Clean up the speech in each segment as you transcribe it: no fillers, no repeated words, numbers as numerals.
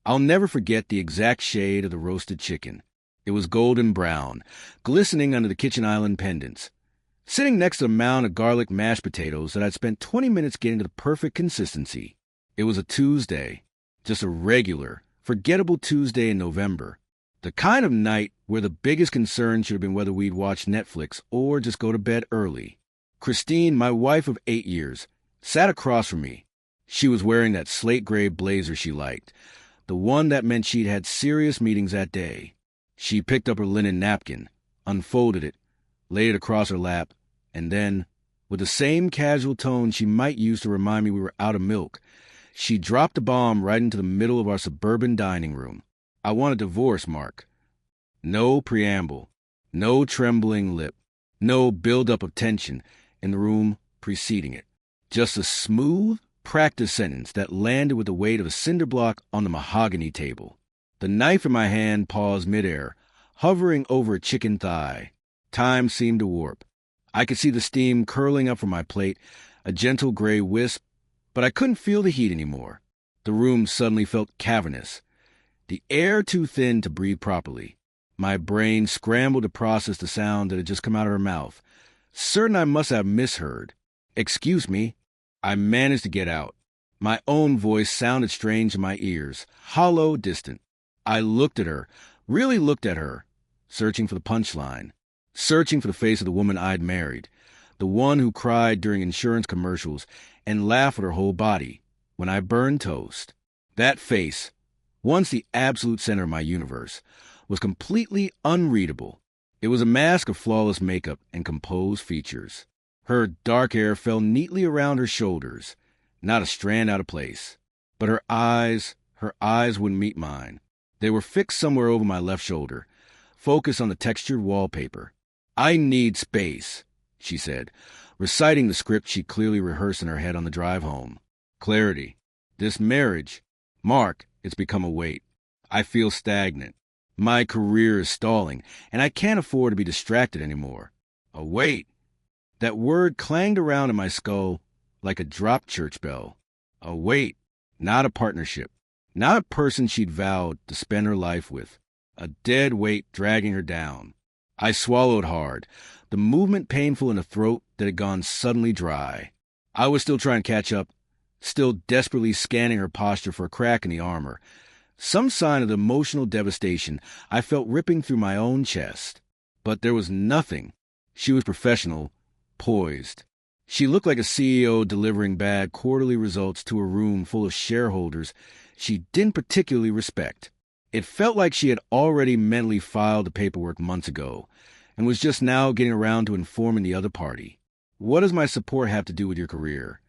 I'll never forget the exact shade of the roasted chicken. It was golden brown, glistening under the kitchen island pendants, sitting next to a mound of garlic mashed potatoes that I'd spent 20 minutes getting to the perfect consistency. It was a Tuesday, just a regular, forgettable Tuesday in November. The kind of night where the biggest concern should have been whether we'd watch Netflix or just go to bed early. Christine, my wife of 8 years, sat across from me. She was wearing that slate gray blazer she liked, the one that meant she'd had serious meetings that day. She picked up her linen napkin, unfolded it, laid it across her lap, and then, with the same casual tone she might use to remind me we were out of milk, she dropped a bomb right into the middle of our suburban dining room. I want a divorce, Mark. No preamble, no trembling lip, no buildup of tension in the room preceding it. Just a smooth, practice sentence that landed with the weight of a cinder block on the mahogany table. The knife in my hand paused midair, hovering over a chicken thigh. Time seemed to warp. I could see the steam curling up from my plate, a gentle gray wisp, but I couldn't feel the heat anymore. The room suddenly felt cavernous, the air too thin to breathe properly. My brain scrambled to process the sound that had just come out of her mouth, certain I must have misheard. "Excuse me." I managed to get out. My own voice sounded strange in my ears, hollow, distant. I looked at her, really looked at her, searching for the punchline, searching for the face of the woman I'd married, the one who cried during insurance commercials and laughed with her whole body when I burned toast. That face, once the absolute center of my universe, was completely unreadable. It was a mask of flawless makeup and composed features. Her dark hair fell neatly around her shoulders, not a strand out of place. But her eyes wouldn't meet mine. They were fixed somewhere over my left shoulder, focused on the textured wallpaper. "I need space," she said, reciting the script she clearly rehearsed in her head on the drive home. "Clarity. This marriage, Mark, it's become a weight. I feel stagnant. My career is stalling, and I can't afford to be distracted anymore. A weight." That word clanged around in my skull like a dropped church bell. A weight, not a partnership, not a person she'd vowed to spend her life with. A dead weight dragging her down. I swallowed hard, the movement painful in the throat that had gone suddenly dry. I was still trying to catch up, still desperately scanning her posture for a crack in the armor, some sign of the emotional devastation I felt ripping through my own chest. But there was nothing. She was professional, poised. She looked like a CEO delivering bad quarterly results to a room full of shareholders she didn't particularly respect. It felt like she had already mentally filed the paperwork months ago and was just now getting around to informing the other party. "What does my support have to do with your career?"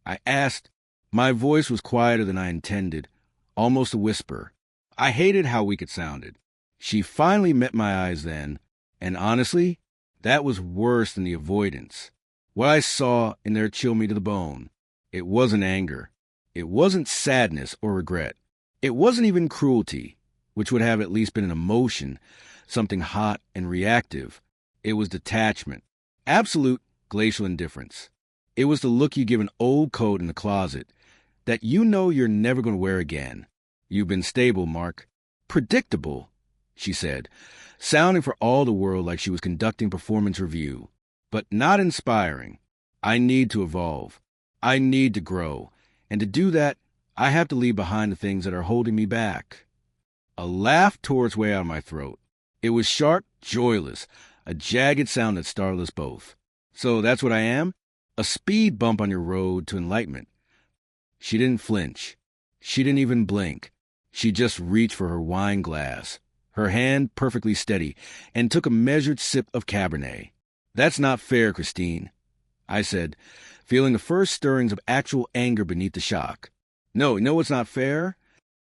I asked. My voice was quieter than I intended, almost a whisper. I hated how weak it sounded. She finally met my eyes then, and honestly, that was worse than the avoidance. What I saw in there chilled me to the bone. It wasn't anger. It wasn't sadness or regret. It wasn't even cruelty, which would have at least been an emotion, something hot and reactive. It was detachment. Absolute glacial indifference. It was the look you give an old coat in the closet that you know you're never going to wear again. "You've been stable, Mark. Predictable," she said, sounding for all the world like she was conducting performance review, but not inspiring. "I need to evolve. I need to grow. And to do that, I have to leave behind the things that are holding me back." A laugh tore its way out of my throat. It was sharp, joyless, a jagged sound that startled us both. "So that's what I am? A speed bump on your road to enlightenment." She didn't flinch. She didn't even blink. She just reached for her wine glass, her hand perfectly steady, and took a measured sip of Cabernet. "That's not fair, Christine," I said, feeling the first stirrings of actual anger beneath the shock. "No, it's not fair."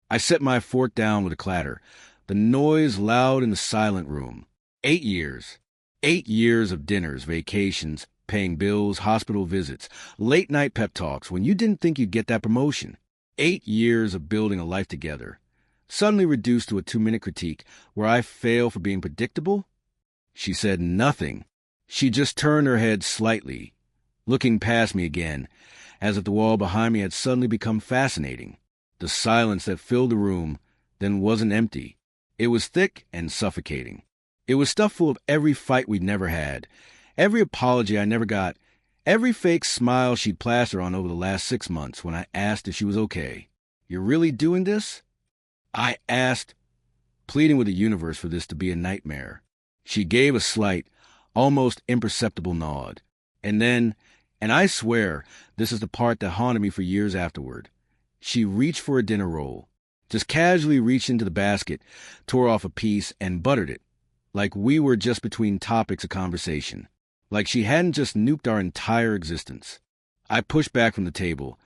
I set my fork down with a clatter, the noise loud in the silent room. 8 years. 8 years of dinners, vacations, paying bills, hospital visits, late-night pep talks when you didn't think you'd get that promotion. 8 years of building a life together, suddenly reduced to a 2-minute critique where I fail for being predictable? She said nothing. She just turned her head slightly, looking past me again, as if the wall behind me had suddenly become fascinating. The silence that filled the room, then wasn't empty. It was thick and suffocating. It was stuffed full of every fight we'd never had, every apology I never got, every fake smile she'd plastered on over the last 6 months when I asked if she was okay. "You're really doing this?" I asked, pleading with the universe for this to be a nightmare. She gave a slight, almost imperceptible nod. And then, and I swear this is the part that haunted me for years afterward, she reached for a dinner roll, just casually reached into the basket, tore off a piece, and buttered it, like we were just between topics of conversation, like she hadn't just nuked our entire existence. I pushed back from the table,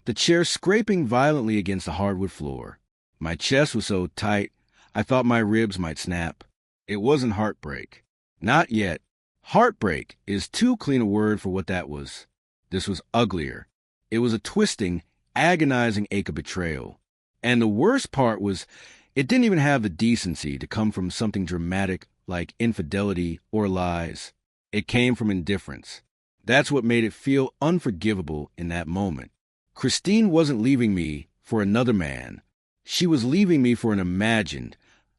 the chair scraping violently against the hardwood floor. My chest was so tight, I thought my ribs might snap. It wasn't heartbreak. Not yet. Heartbreak is too clean a word for what that was. This was uglier. It was a twisting, agonizing ache of betrayal. And the worst part was, it didn't even have the decency to come from something dramatic like infidelity or lies. It came from indifference. That's what made it feel unforgivable in that moment. Christine wasn't leaving me for another man. She was leaving me for an imagined,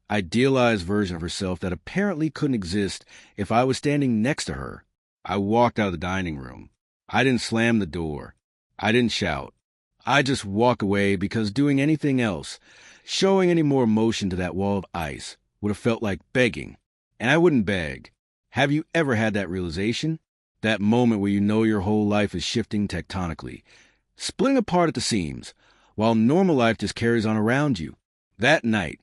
idealized version of herself that apparently couldn't exist if I was standing next to her. I walked out of the dining room. I didn't slam the door. I didn't shout. I just walked away because doing anything else, showing any more emotion to that wall of ice, would have felt like begging. And I wouldn't beg. Have you ever had that realization? That moment where you know your whole life is shifting tectonically, splitting apart at the seams, while normal life just carries on around you. That night,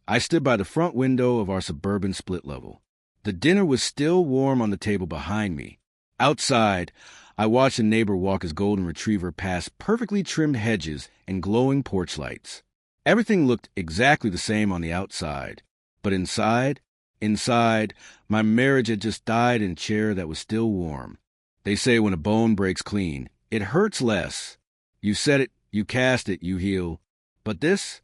I stood by the front window of our suburban split level. The dinner was still warm on the table behind me. Outside, I watched a neighbor walk his golden retriever past perfectly trimmed hedges and glowing porch lights. Everything looked exactly the same on the outside. But inside, my marriage had just died in a chair that was still warm. They say when a bone breaks clean, it hurts less. You set it, you cast it, you heal. But this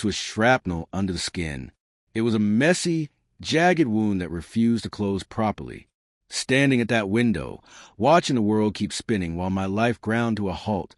was shrapnel under the skin. It was a messy, jagged wound that refused to close properly. Standing at that window, watching the world keep spinning while my life ground to a halt,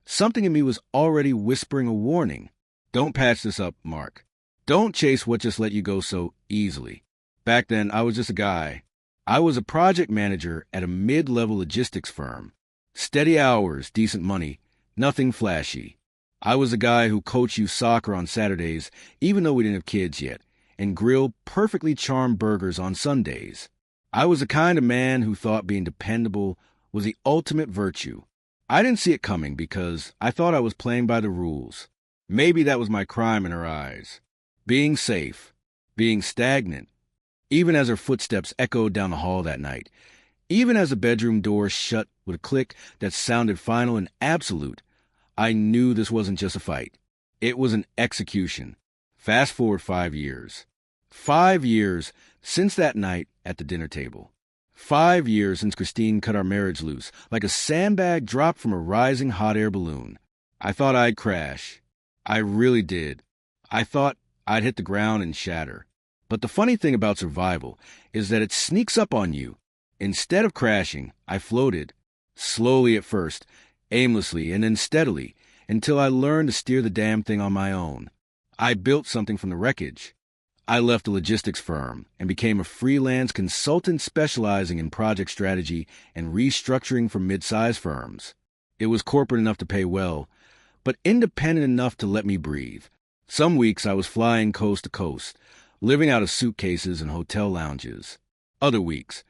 something in me was already whispering a warning. Don't patch this up, Mark. Don't chase what just let you go so easily. Back then, I was just a guy. I was a project manager at a mid-level logistics firm. Steady hours, decent money, nothing flashy. I was a guy who coached youth soccer on Saturdays, even though we didn't have kids yet, and grilled perfectly charmed burgers on Sundays. I was the kind of man who thought being dependable was the ultimate virtue. I didn't see it coming because I thought I was playing by the rules. Maybe that was my crime in her eyes. Being safe, being stagnant. Even as her footsteps echoed down the hall that night, even as the bedroom door shut with a click that sounded final and absolute, I knew this wasn't just a fight. It was an execution. Fast forward 5 years. 5 years since that night at the dinner table. 5 years since Christine cut our marriage loose, like a sandbag dropped from a rising hot air balloon. I thought I'd crash. I really did. I thought I'd hit the ground and shatter. But the funny thing about survival is that it sneaks up on you. Instead of crashing, I floated. Slowly at first, aimlessly, and then steadily, until I learned to steer the damn thing on my own. I built something from the wreckage. I left a logistics firm and became a freelance consultant specializing in project strategy and restructuring for mid-sized firms. It was corporate enough to pay well, but independent enough to let me breathe. Some weeks I was flying coast to coast, living out of suitcases and hotel lounges. Other weeks,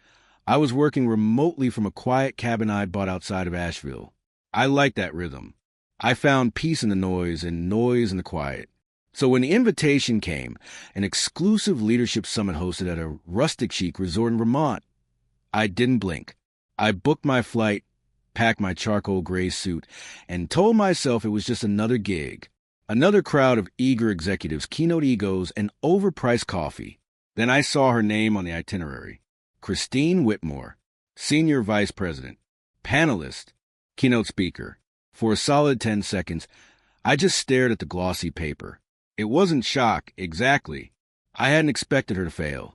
I was working remotely from a quiet cabin I bought outside of Asheville. I liked that rhythm. I found peace in the noise and noise in the quiet. So when the invitation came, an exclusive leadership summit hosted at a rustic chic resort in Vermont, I didn't blink. I booked my flight, packed my charcoal gray suit, and told myself it was just another gig. Another crowd of eager executives, keynote egos, and overpriced coffee. Then I saw her name on the itinerary. Christine Whitmore, Senior Vice President, panelist, keynote speaker. For a solid 10 seconds, I just stared at the glossy paper. It wasn't shock, exactly. I hadn't expected her to fail.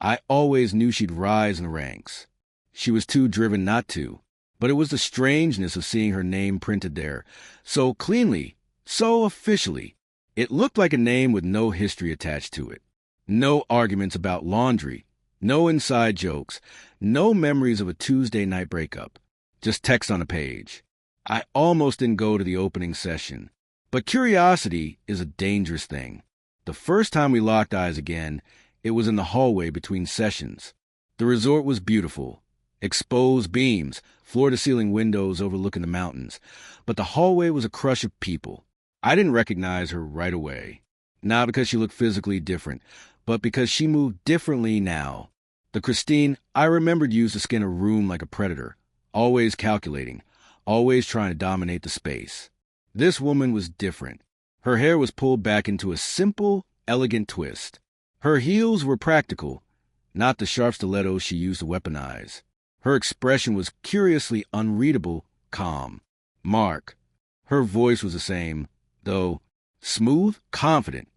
I always knew she'd rise in the ranks. She was too driven not to. But it was the strangeness of seeing her name printed there, so cleanly, so officially. It looked like a name with no history attached to it. No arguments about laundry, no inside jokes, no memories of a Tuesday night breakup. Just text on a page. I almost didn't go to the opening session. But curiosity is a dangerous thing. The first time we locked eyes again, it was in the hallway between sessions. The resort was beautiful. Exposed beams, floor-to-ceiling windows overlooking the mountains. But the hallway was a crush of people. I didn't recognize her right away. Not because she looked physically different, but because she moved differently now. The Christine I remembered used to skin a room like a predator, always calculating, always trying to dominate the space. This woman was different. Her hair was pulled back into a simple, elegant twist. Her heels were practical, not the sharp stilettos she used to weaponize. Her expression was curiously unreadable, calm. Mark. Her voice was the same, though smooth, confident,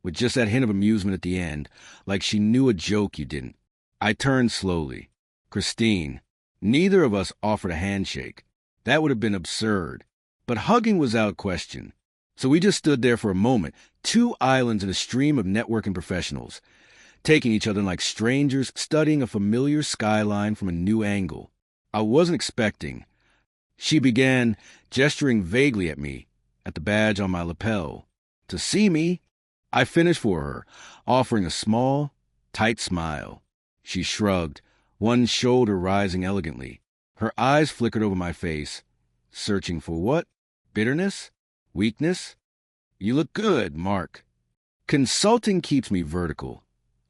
with just that hint of amusement at the end, like she knew a joke you didn't. I turned slowly. Christine. Neither of us offered a handshake. That would have been absurd. But hugging was out of question. So we just stood there for a moment, two islands in a stream of networking professionals, taking each other like strangers, studying a familiar skyline from a new angle. I wasn't expecting. She began gesturing vaguely at me, at the badge on my lapel. To see me, I finished for her, offering a small, tight smile. She shrugged, one shoulder rising elegantly. Her eyes flickered over my face, searching for what? Bitterness? Weakness? You look good, Mark. Consulting keeps me vertical,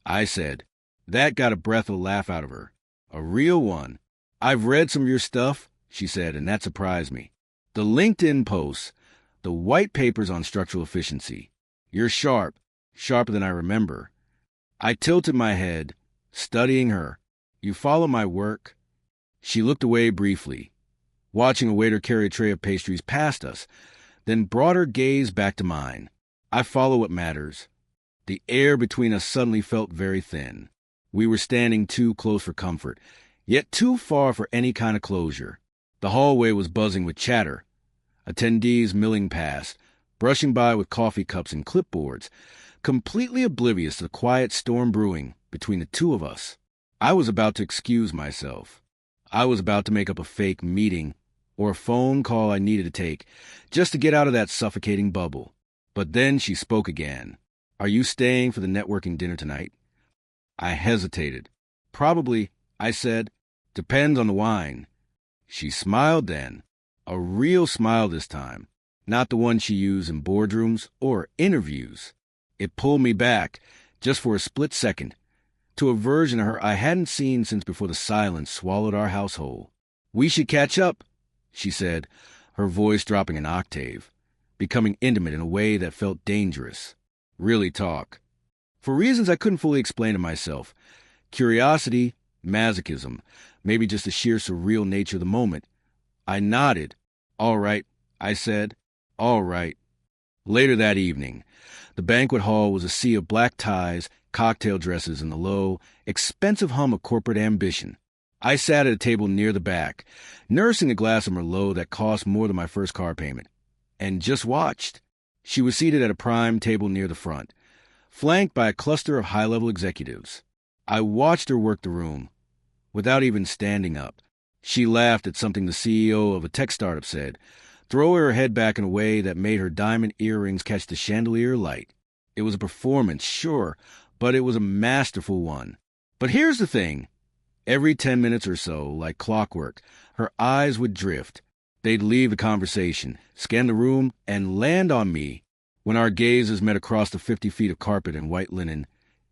I said. That got a breath of a laugh out of her. A real one. I've read some of your stuff, she said, and that surprised me. The LinkedIn posts, the white papers on structural efficiency. You're sharp, sharper than I remember. I tilted my head, studying her. You follow my work? She looked away briefly, watching a waiter carry a tray of pastries past us, then brought her gaze back to mine. I follow what matters. The air between us suddenly felt very thin. We were standing too close for comfort, yet too far for any kind of closure. The hallway was buzzing with chatter. Attendees milling past, brushing by with coffee cups and clipboards, completely oblivious to the quiet storm brewing between the two of us. I was about to excuse myself. I was about to make up a fake meeting or a phone call I needed to take just to get out of that suffocating bubble. But then she spoke again. Are you staying for the networking dinner tonight? I hesitated. Probably, I said. Depends on the wine. She smiled then. A real smile this time. Not the one she used in boardrooms or interviews. It pulled me back, just for a split second, to a version of her I hadn't seen since before the silence swallowed our household. We should catch up, she said, her voice dropping an octave, becoming intimate in a way that felt dangerous. Really talk. For reasons I couldn't fully explain to myself. Curiosity, masochism, maybe just the sheer surreal nature of the moment. I nodded. All right, I said. All right. Later that evening, the banquet hall was a sea of black ties, cocktail dresses, and the low, expensive hum of corporate ambition. I sat at a table near the back, nursing a glass of Merlot that cost more than my first car payment, and just watched. She was seated at a prime table near the front, flanked by a cluster of high-level executives. I watched her work the room, without even standing up. She laughed at something the CEO of a tech startup said, throwing her head back in a way that made her diamond earrings catch the chandelier light. It was a performance, sure, but it was a masterful one. But here's the thing. Every 10 minutes or so, like clockwork, her eyes would drift. They'd leave the conversation, scan the room, and land on me. When our gazes met across the 50 feet of carpet and white linen,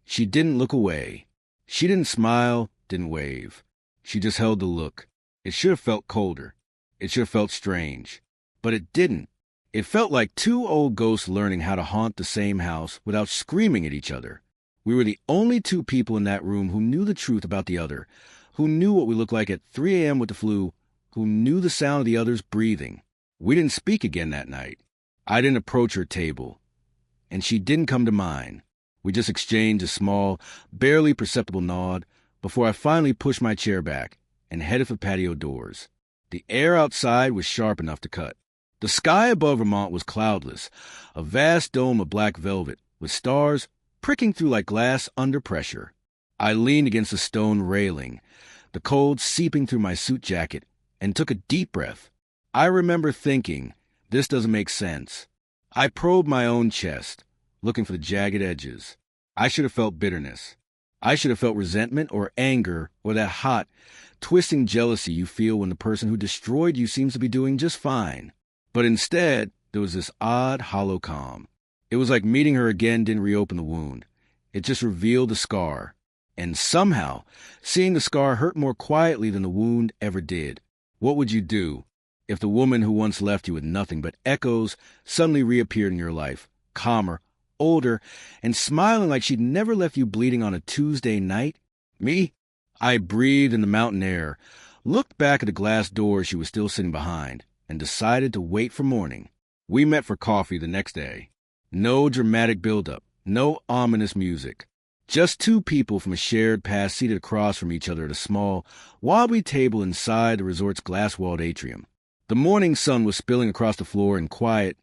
she didn't look away. She didn't smile, didn't wave. She just held the look. It should have felt colder. It should have felt strange. But it didn't. It felt like two old ghosts learning how to haunt the same house without screaming at each other. We were the only two people in that room who knew the truth about the other, who knew what we looked like at 3 a.m. with the flu, who knew the sound of the other's breathing. We didn't speak again that night. I didn't approach her table, and she didn't come to mine. We just exchanged a small, barely perceptible nod before I finally pushed my chair back and headed for patio doors. The air outside was sharp enough to cut. The sky above Vermont was cloudless, a vast dome of black velvet, with stars pricking through like glass under pressure. I leaned against the stone railing, the cold seeping through my suit jacket, and took a deep breath. I remember thinking, this doesn't make sense. I probed my own chest, looking for the jagged edges. I should have felt bitterness. I should have felt resentment or anger or that hot, twisting jealousy you feel when the person who destroyed you seems to be doing just fine. But instead, there was this odd, hollow calm. It was like meeting her again didn't reopen the wound. It just revealed the scar. And somehow, seeing the scar hurt more quietly than the wound ever did. What would you do if the woman who once left you with nothing but echoes suddenly reappeared in your life, calmer, older, and smiling like she'd never left you bleeding on a Tuesday night? Me? I breathed in the mountain air, looked back at the glass door she was still sitting behind, and decided to wait for morning. We met for coffee the next day. No dramatic build-up, no ominous music. Just two people from a shared past seated across from each other at a small, wobbly table inside the resort's glass-walled atrium. The morning sun was spilling across the floor in quiet,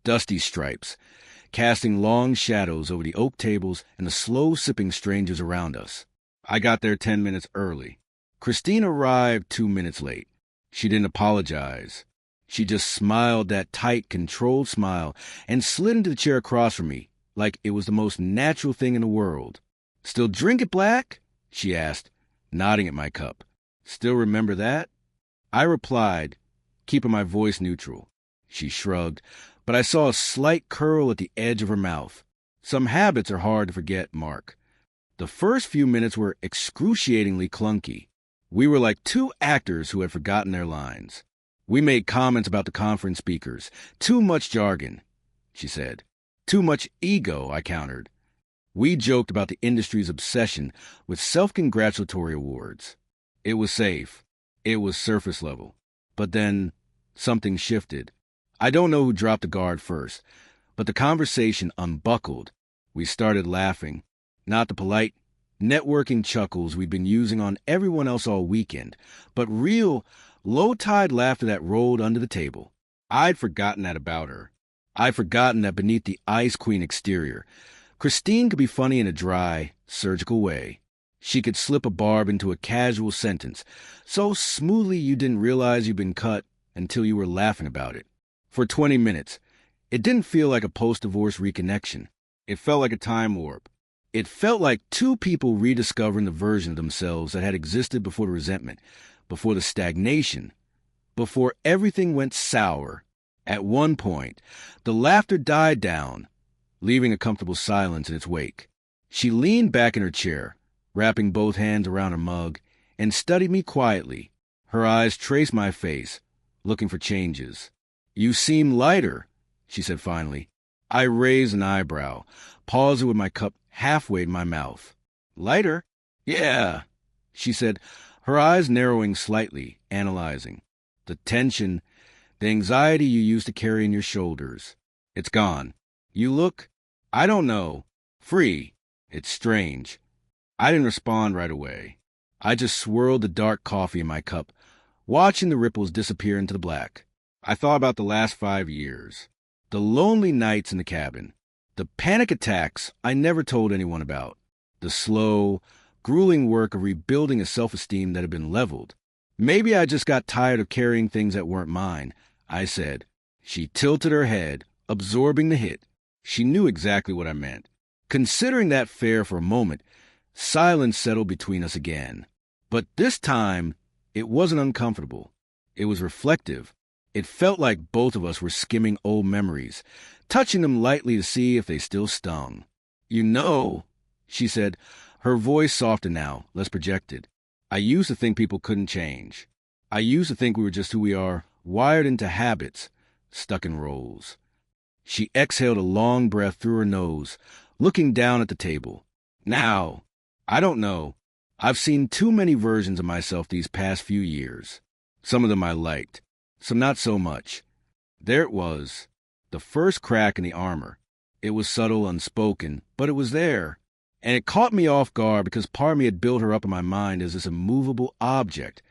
dusty stripes, casting long shadows over the oak tables and the slow-sipping strangers around us. I got there 10 minutes early. Christine arrived 2 minutes late. She didn't apologize. She just smiled that tight, controlled smile and slid into the chair across from me, like it was the most natural thing in the world. "Still drink it black?" she asked, nodding at my cup. "Still remember that?" I replied, keeping my voice neutral. She shrugged, but I saw a slight curl at the edge of her mouth. Some habits are hard to forget, Mark. The first few minutes were excruciatingly clunky. We were like two actors who had forgotten their lines. We made comments about the conference speakers. "Too much jargon," she said. "Too much ego," I countered. We joked about the industry's obsession with self-congratulatory awards. It was safe. It was surface level. But then something shifted. I don't know who dropped the guard first, but the conversation unbuckled. We started laughing. Not the polite, networking chuckles we'd been using on everyone else all weekend, but real, low-tide laughter that rolled under the table. I'd forgotten that about her. I'd forgotten that beneath the Ice Queen exterior, Christine could be funny in a dry, surgical way. She could slip a barb into a casual sentence, so smoothly you didn't realize you'd been cut until you were laughing about it. For 20 minutes, it didn't feel like a post-divorce reconnection. It felt like a time warp. It felt like two people rediscovering the version of themselves that had existed before the resentment, before the stagnation, before everything went sour. At one point, the laughter died down, leaving a comfortable silence in its wake. She leaned back in her chair, wrapping both hands around her mug, and studied me quietly. Her eyes traced my face, looking for changes. "You seem lighter," she said finally. I raised an eyebrow, pausing with my cup halfway in my mouth. "Lighter?" "Yeah," she said, her eyes narrowing slightly, analyzing. "The tension, the anxiety you used to carry in your shoulders. It's gone. You look, I don't know, free. It's strange." I didn't respond right away. I just swirled the dark coffee in my cup, watching the ripples disappear into the black. I thought about the last 5 years. The lonely nights in the cabin. The panic attacks I never told anyone about. The slow, grueling work of rebuilding a self-esteem that had been leveled. "Maybe I just got tired of carrying things that weren't mine," I said. She tilted her head, absorbing the hit. She knew exactly what I meant. Considering that fair for a moment, silence settled between us again. But this time, it wasn't uncomfortable. It was reflective. It felt like both of us were skimming old memories, touching them lightly to see if they still stung. "You know," she said, her voice softer now, less projected. "I used to think people couldn't change. I used to think we were just who we are, wired into habits, stuck in roles." She exhaled a long breath through her nose, looking down at the table. "Now, I don't know. I've seen too many versions of myself these past few years. Some of them I liked, some not so much." There it was, the first crack in the armor. It was subtle, unspoken, but it was there. And it caught me off guard because part of me had built her up in my mind as this immovable object,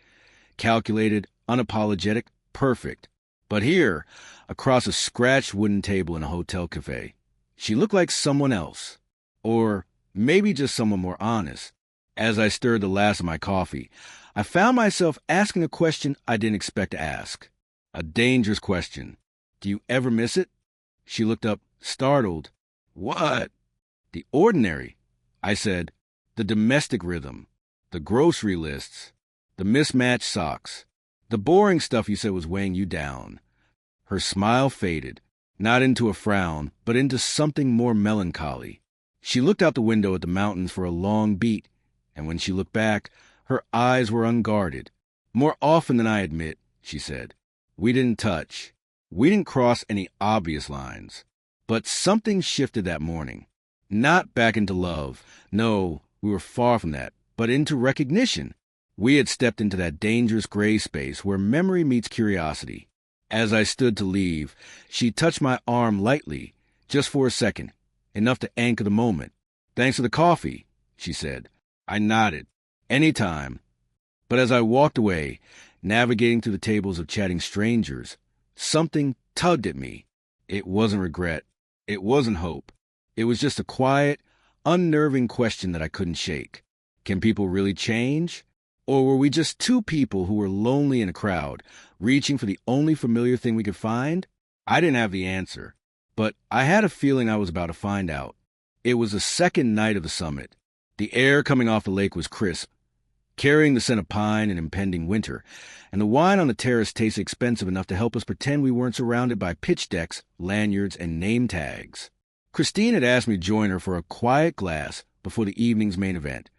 calculated, unapologetic, perfect. But here, across a scratched wooden table in a hotel cafe, she looked like someone else. Or maybe just someone more honest. As I stirred the last of my coffee, I found myself asking a question I didn't expect to ask. A dangerous question. Do you ever miss it? She looked up, startled. What? The ordinary, I said. The domestic rhythm. The grocery lists. The mismatched socks. The boring stuff you said was weighing you down. Her smile faded, not into a frown, but into something more melancholy. She looked out the window at the mountains for a long beat, and when she looked back, her eyes were unguarded. More often than I admit, she said. We didn't touch. We didn't cross any obvious lines. But something shifted that morning. Not back into love. No, we were far from that, but into recognition. We had stepped into that dangerous gray space where memory meets curiosity. As I stood to leave, she touched my arm lightly, just for a second, enough to anchor the moment. Thanks for the coffee, she said. I nodded. Anytime. But as I walked away, navigating through the tables of chatting strangers, something tugged at me. It wasn't regret. It wasn't hope. It was just a quiet, unnerving question that I couldn't shake. Can people really change? Or were we just two people who were lonely in a crowd, reaching for the only familiar thing we could find? I didn't have the answer, but I had a feeling I was about to find out. It was the second night of the summit. The air coming off the lake was crisp, carrying the scent of pine and impending winter, and the wine on the terrace tasted expensive enough to help us pretend we weren't surrounded by pitch decks, lanyards, and name tags. Christine had asked me to join her for a quiet glass before the evening's main event,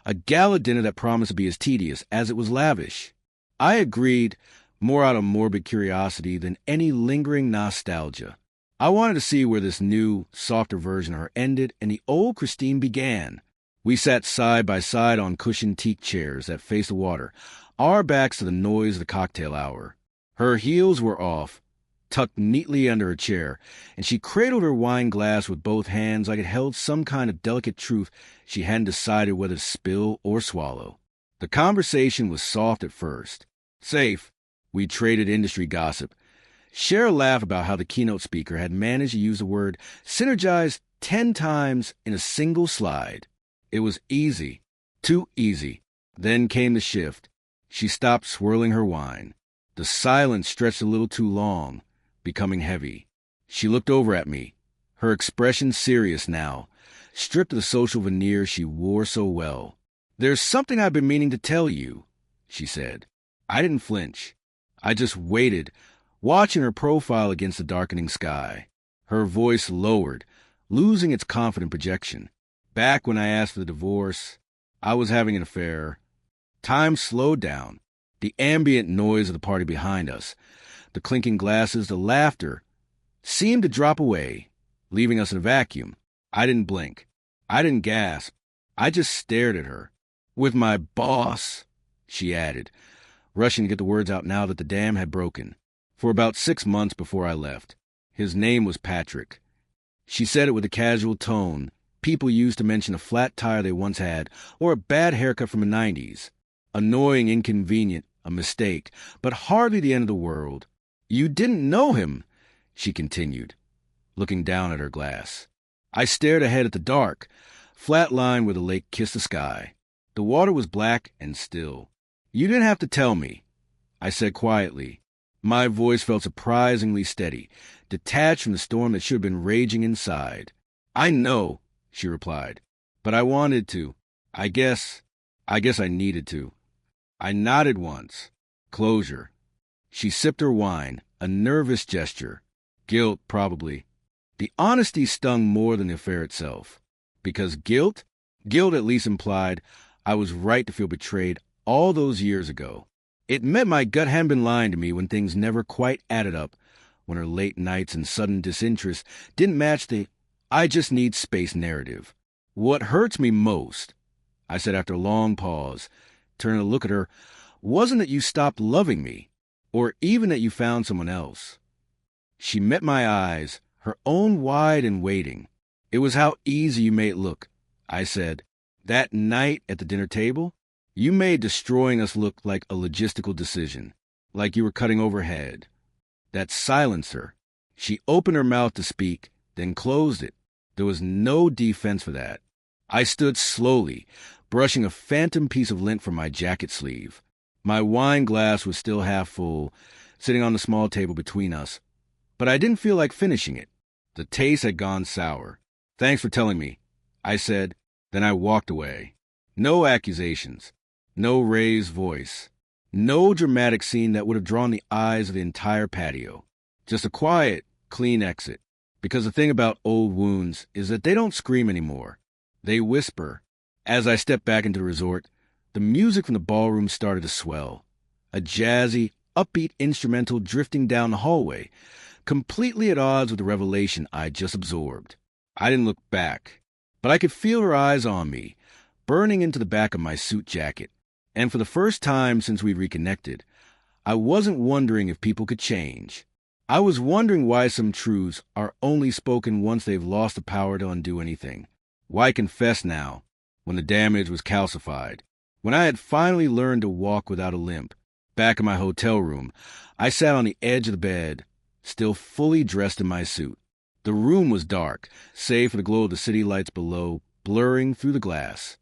a gala dinner that promised to be as tedious as it was lavish. I agreed, more out of morbid curiosity than any lingering nostalgia. I wanted to see where this new, softer version of her ended and the old Christine began. We sat side by side on cushioned teak chairs that faced the water, our backs to the noise of the cocktail hour. Her heels were off, tucked neatly under her chair, and she cradled her wine glass with both hands like it held some kind of delicate truth she hadn't decided whether to spill or swallow. The conversation was soft at first. Safe. We traded industry gossip. Share a laugh about how the keynote speaker had managed to use the word synergize 10 times in a single slide. It was easy. Too easy. Then came the shift. She stopped swirling her wine. The silence stretched a little too long, becoming heavy. She looked over at me, her expression serious now, stripped of the social veneer she wore so well. There's something I've been meaning to tell you, she said. I didn't flinch. I just waited, watching her profile against the darkening sky. Her voice lowered, losing its confident projection. Back when I asked for the divorce, I was having an affair. Time slowed down. The ambient noise of the party behind us, the clinking glasses, the laughter, seemed to drop away, leaving us in a vacuum. I didn't blink. I didn't gasp. I just stared at her. With my boss, she added, rushing to get the words out now that the dam had broken. For about 6 months before I left. His name was Patrick. She said it with a casual tone people used to mention a flat tire they once had or a bad haircut from the 90s. Annoying, inconvenient, a mistake, but hardly the end of the world. You didn't know him, she continued, looking down at her glass. I stared ahead at the dark, flat line where the lake kissed the sky. The water was black and still. You didn't have to tell me, I said quietly. My voice felt surprisingly steady, detached from the storm that should have been raging inside. I know, she replied, but I wanted to. I guess I needed to. I nodded once. Closure. She sipped her wine, a nervous gesture. Guilt, probably. The honesty stung more than the affair itself. Because guilt at least implied I was right to feel betrayed all those years ago. It meant my gut hadn't been lying to me when things never quite added up, when her late nights and sudden disinterest didn't match the I just need space narrative. What hurts me most, I said after a long pause, turning to look at her, wasn't that you stopped loving me, or even that you found someone else. She met my eyes, her own wide and waiting. It was how easy you made it look, I said. That night at the dinner table, you made destroying us look like a logistical decision, like you were cutting overhead. That silencer. She opened her mouth to speak, then closed it. There was no defense for that. I stood slowly, brushing a phantom piece of lint from my jacket sleeve. My wine glass was still half full, sitting on the small table between us, but I didn't feel like finishing it. The taste had gone sour. "Thanks for telling me," I said. Then I walked away. No accusations. No raised voice. No dramatic scene that would have drawn the eyes of the entire patio. Just a quiet, clean exit. Because the thing about old wounds is that they don't scream anymore. They whisper. As I stepped back into the resort, the music from the ballroom started to swell. A jazzy, upbeat instrumental drifting down the hallway, completely at odds with the revelation I'd just absorbed. I didn't look back, but I could feel her eyes on me, burning into the back of my suit jacket. And for the first time since we reconnected, I wasn't wondering if people could change. I was wondering why some truths are only spoken once they've lost the power to undo anything. Why confess now, when the damage was calcified? When I had finally learned to walk without a limp, back in my hotel room, I sat on the edge of the bed, still fully dressed in my suit. The room was dark, save for the glow of the city lights below, blurring through the glass.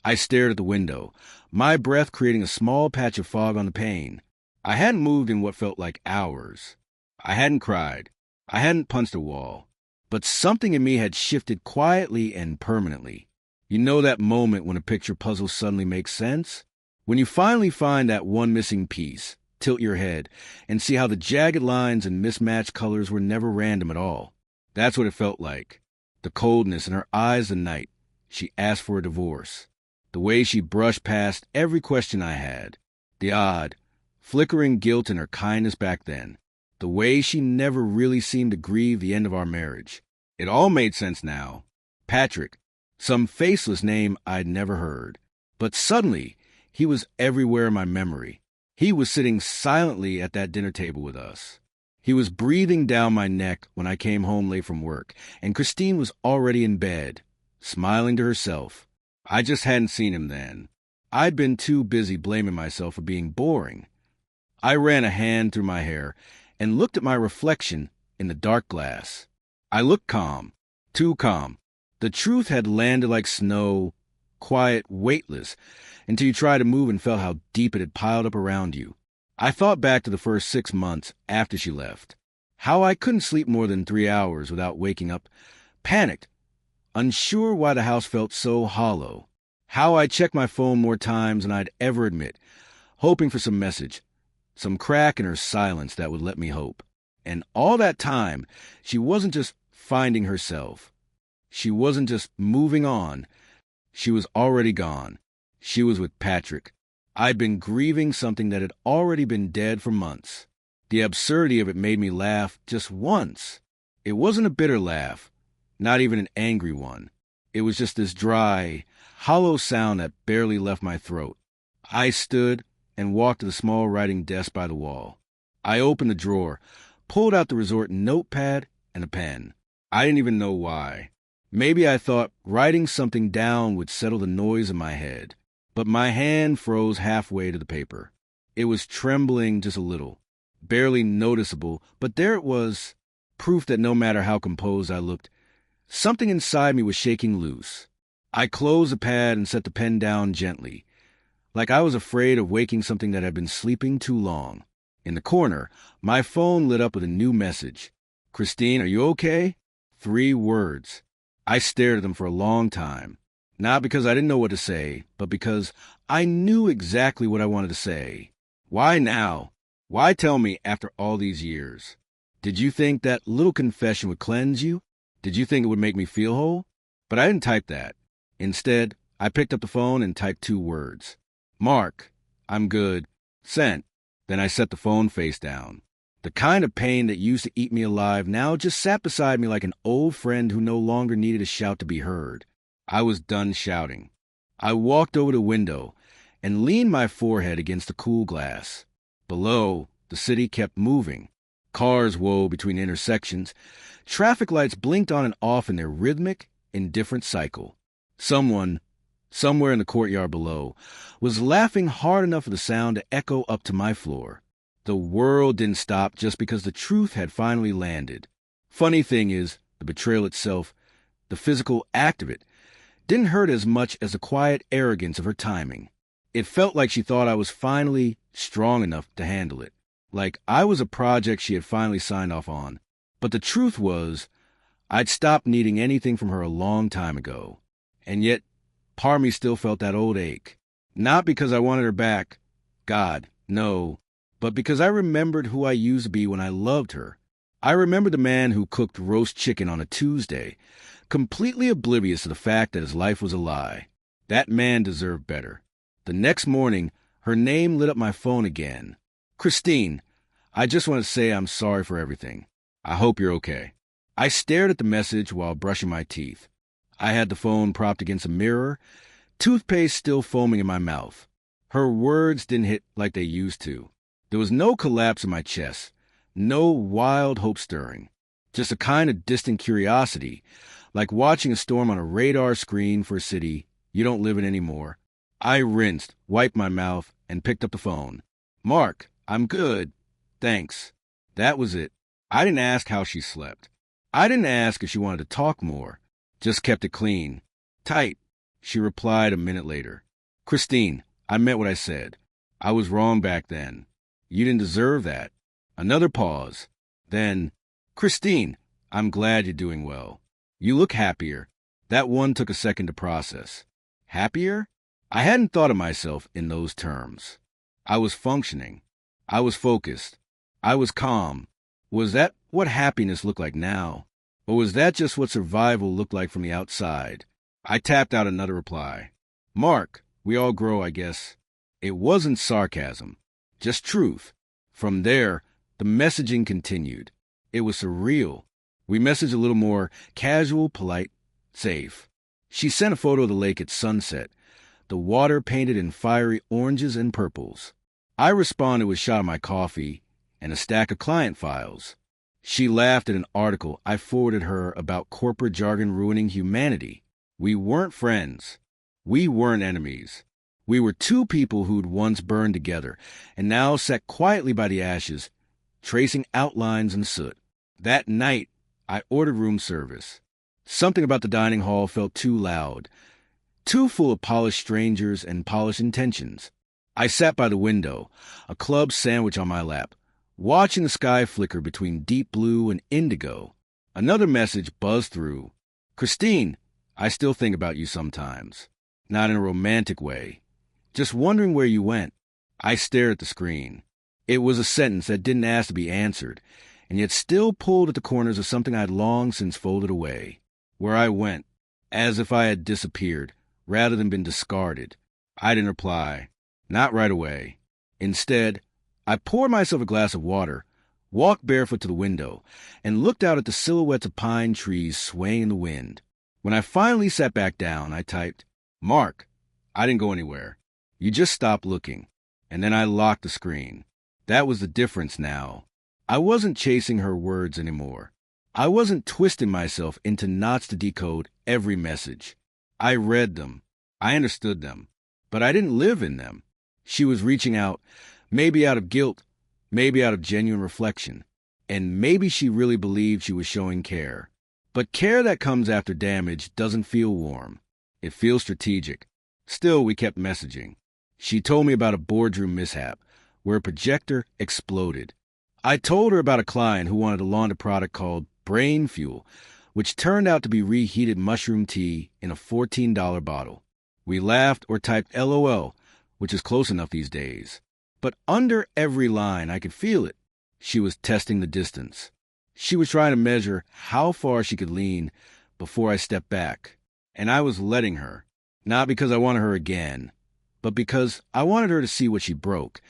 I stared at the window, my breath creating a small patch of fog on the pane. I hadn't moved in what felt like hours. I hadn't cried. I hadn't punched a wall. But something in me had shifted quietly and permanently. You know that moment when a picture puzzle suddenly makes sense? When you finally find that one missing piece, tilt your head, and see how the jagged lines and mismatched colors were never random at all. That's what it felt like. The coldness in her eyes the night she asked for a divorce. The way she brushed past every question I had. The odd, flickering guilt in her kindness back then. The way she never really seemed to grieve the end of our marriage. It all made sense now. Patrick, some faceless name I'd never heard. But suddenly, he was everywhere in my memory. He was sitting silently at that dinner table with us. He was breathing down my neck when I came home late from work, and Christine was already in bed, smiling to herself. I just hadn't seen him then. I'd been too busy blaming myself for being boring. I ran a hand through my hair and looked at my reflection in the dark glass. I looked calm, too calm. The truth had landed like snow, quiet, weightless, until you tried to move and felt how deep it had piled up around you. I thought back to the first 6 months after she left, how I couldn't sleep more than 3 hours without waking up, panicked, unsure why the house felt so hollow, how I checked my phone more times than I'd ever admit, hoping for some message, some crack in her silence that would let me hope. And all that time, she wasn't just finding herself. She wasn't just moving on. She was already gone. She was with Patrick. I'd been grieving something that had already been dead for months. The absurdity of it made me laugh just once. It wasn't a bitter laugh, not even an angry one. It was just this dry, hollow sound that barely left my throat. I stood and walked to the small writing desk by the wall. I opened the drawer, pulled out the resort notepad and a pen. I didn't even know why. Maybe I thought writing something down would settle the noise in my head. But my hand froze halfway to the paper. It was trembling just a little, barely noticeable, but there it was, proof that no matter how composed I looked, something inside me was shaking loose. I closed the pad and set the pen down gently, like I was afraid of waking something that had been sleeping too long. In the corner, my phone lit up with a new message. "Christine, are you okay?" 3 words. I stared at them for a long time. Not because I didn't know what to say, but because I knew exactly what I wanted to say. Why now? Why tell me after all these years? Did you think that little confession would cleanse you? Did you think it would make me feel whole? But I didn't type that. Instead, I picked up the phone and typed 2 words. "Mark, I'm good. Sent." Then I set the phone face down. The kind of pain that used to eat me alive now just sat beside me like an old friend who no longer needed a shout to be heard. I was done shouting. I walked over to the window and leaned my forehead against the cool glass. Below, the city kept moving. Cars wove between intersections. Traffic lights blinked on and off in their rhythmic, indifferent cycle. Someone, somewhere in the courtyard below, was laughing hard enough for the sound to echo up to my floor. The world didn't stop just because the truth had finally landed. Funny thing is, the betrayal itself, the physical act of it, didn't hurt as much as the quiet arrogance of her timing. It felt like she thought I was finally strong enough to handle it, like I was a project she had finally signed off on. But the truth was, I'd stopped needing anything from her a long time ago. And yet, part of me still felt that old ache. Not because I wanted her back, God, no, but because I remembered who I used to be when I loved her. I remembered the man who cooked roast chicken on a Tuesday, completely oblivious to the fact that his life was a lie. That man deserved better. The next morning, her name lit up my phone again. Christine, I just want to say I'm sorry for everything. I hope you're okay. I stared at the message while brushing my teeth. I had the phone propped against a mirror, toothpaste still foaming in my mouth. Her words didn't hit like they used to. There was no collapse in my chest, no wild hope stirring, just a kind of distant curiosity, like watching a storm on a radar screen for a city you don't live in anymore. I rinsed, wiped my mouth, and picked up the phone. Mark, I'm good. Thanks. That was it. I didn't ask how she slept. I didn't ask if she wanted to talk more. Just kept it clean. Tight. She replied a minute later. Christine, I meant what I said. I was wrong back then. You didn't deserve that. Another pause. Then, Christine, I'm glad you're doing well. You look happier. That one took a second to process. Happier? I hadn't thought of myself in those terms. I was functioning. I was focused. I was calm. Was that what happiness looked like now? Or was that just what survival looked like from the outside? I tapped out another reply. Mark, we all grow, I guess. It wasn't sarcasm, just truth. From there, the messaging continued. It was surreal. We messaged a little more casual, polite, safe. She sent a photo of the lake at sunset, the water painted in fiery oranges and purples. I responded with a shot of my coffee and a stack of client files. She laughed at an article I forwarded her about corporate jargon ruining humanity. We weren't friends. We weren't enemies. We were two people who'd once burned together and now sat quietly by the ashes, tracing outlines and soot. That night, I ordered room service. Something about the dining hall felt too loud, too full of polished strangers and polished intentions. I sat by the window, a club sandwich on my lap, watching the sky flicker between deep blue and indigo. Another message buzzed through. Christine, I still think about you sometimes. Not in a romantic way. Just wondering where you went. I stared at the screen. It was a sentence that didn't ask to be answered, and yet still pulled at the corners of something I'd long since folded away. Where I went, as if I had disappeared, rather than been discarded. I didn't reply. Not right away. Instead, I poured myself a glass of water, walked barefoot to the window, and looked out at the silhouettes of pine trees swaying in the wind. When I finally sat back down, I typed, Mark, I didn't go anywhere. You just stopped looking. And then I locked the screen. That was the difference now. I wasn't chasing her words anymore. I wasn't twisting myself into knots to decode every message. I read them. I understood them. But I didn't live in them. She was reaching out, maybe out of guilt, maybe out of genuine reflection. And maybe she really believed she was showing care. But care that comes after damage doesn't feel warm. It feels strategic. Still, we kept messaging. She told me about a boardroom mishap where a projector exploded. I told her about a client who wanted to launch a product called Brain Fuel, which turned out to be reheated mushroom tea in a $14 bottle. We laughed or typed LOL, which is close enough these days. But under every line, I could feel it. She was testing the distance. She was trying to measure how far she could lean before I stepped back. And I was letting her, not because I wanted her again, but because I wanted her to see what she broke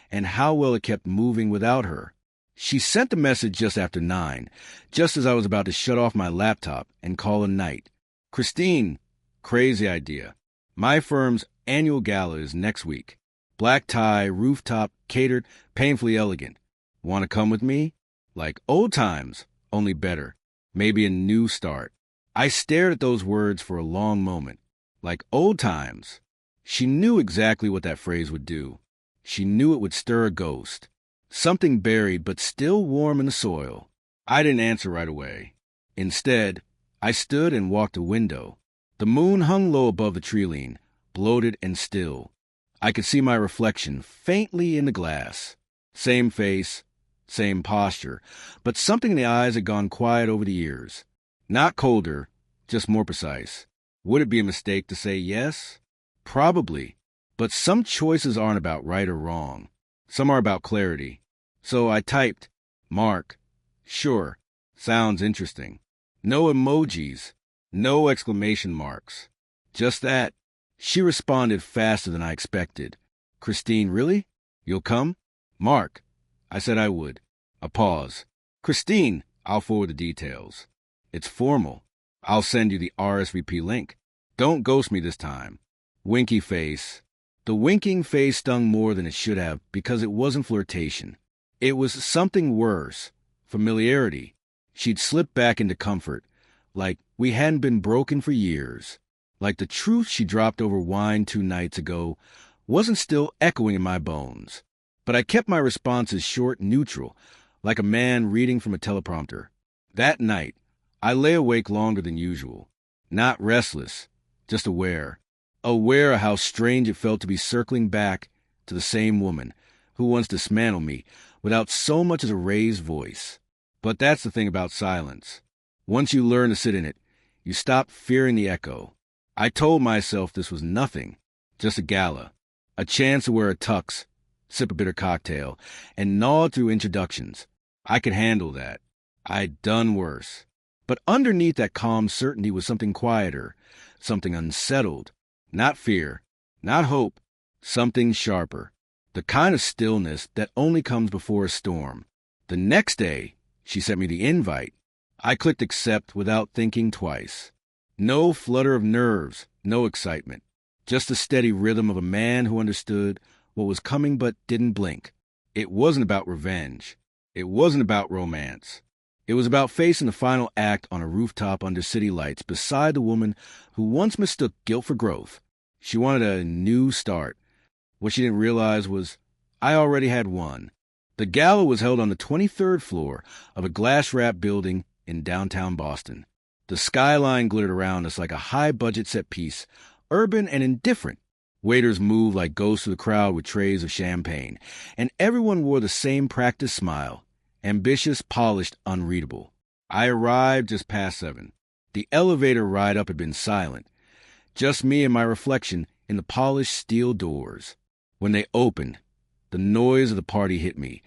and how well it kept moving without her. She sent the message just after 9, just as I was about to shut off my laptop and call a night. Christine, crazy idea. My firm's annual gala is next week. Black tie, rooftop, catered, painfully elegant. Want to come with me? Like old times, only better. Maybe a new start. I stared at those words for a long moment. Like old times. She knew exactly what that phrase would do. She knew it would stir a ghost. something buried but still warm in the soil. I didn't answer right away. Instead, I stood and walked a window. The moon hung low above the tree-line, bloated and still. I could see my reflection faintly in the glass. Same face, same posture, but something in the eyes had gone quiet over the years. Not colder, just more precise. Would it be a mistake to say yes? Probably, but some choices aren't about right or wrong. Some are about clarity. So I typed, Mark. Sure, sounds interesting. No emojis, no exclamation marks. Just that. She responded faster than I expected. Christine, really? You'll come? Mark. I said I would. A pause. Christine, I'll forward the details. It's formal. I'll send you the RSVP link. Don't ghost me this time. Winky face. The winking face stung more than it should have because it wasn't flirtation. It was something worse. Familiarity. She'd slipped back into comfort, like we hadn't been broken for years. Like the truth she dropped over wine 2 nights ago wasn't still echoing in my bones. But I kept my responses short and neutral, like a man reading from a teleprompter. That night, I lay awake longer than usual. Not restless, just aware. Aware of how strange it felt to be circling back to the same woman who once dismantled me without so much as a raised voice. But that's the thing about silence. Once you learn to sit in it, you stop fearing the echo. I told myself this was nothing, just a gala, a chance to wear a tux, sip a bitter cocktail, and gnaw through introductions. I could handle that. I'd done worse. But underneath that calm certainty was something quieter, something unsettled. Not fear, not hope, something sharper. The kind of stillness that only comes before a storm. The next day, she sent me the invite. I clicked accept without thinking twice. No flutter of nerves, no excitement. Just the steady rhythm of a man who understood what was coming but didn't blink. It wasn't about revenge. It wasn't about romance. It was about facing the final act on a rooftop under city lights beside the woman who once mistook guilt for growth. She wanted a new start. What she didn't realize was I already had one. The gala was held on the 23rd floor of a glass-wrapped building in downtown Boston. The skyline glittered around us like a high-budget set piece, urban and indifferent. Waiters moved like ghosts through the crowd with trays of champagne, and everyone wore the same practiced smile, ambitious, polished, unreadable. I arrived just past 7. The elevator ride up had been silent, just me and my reflection in the polished steel doors. When they opened, the noise of the party hit me,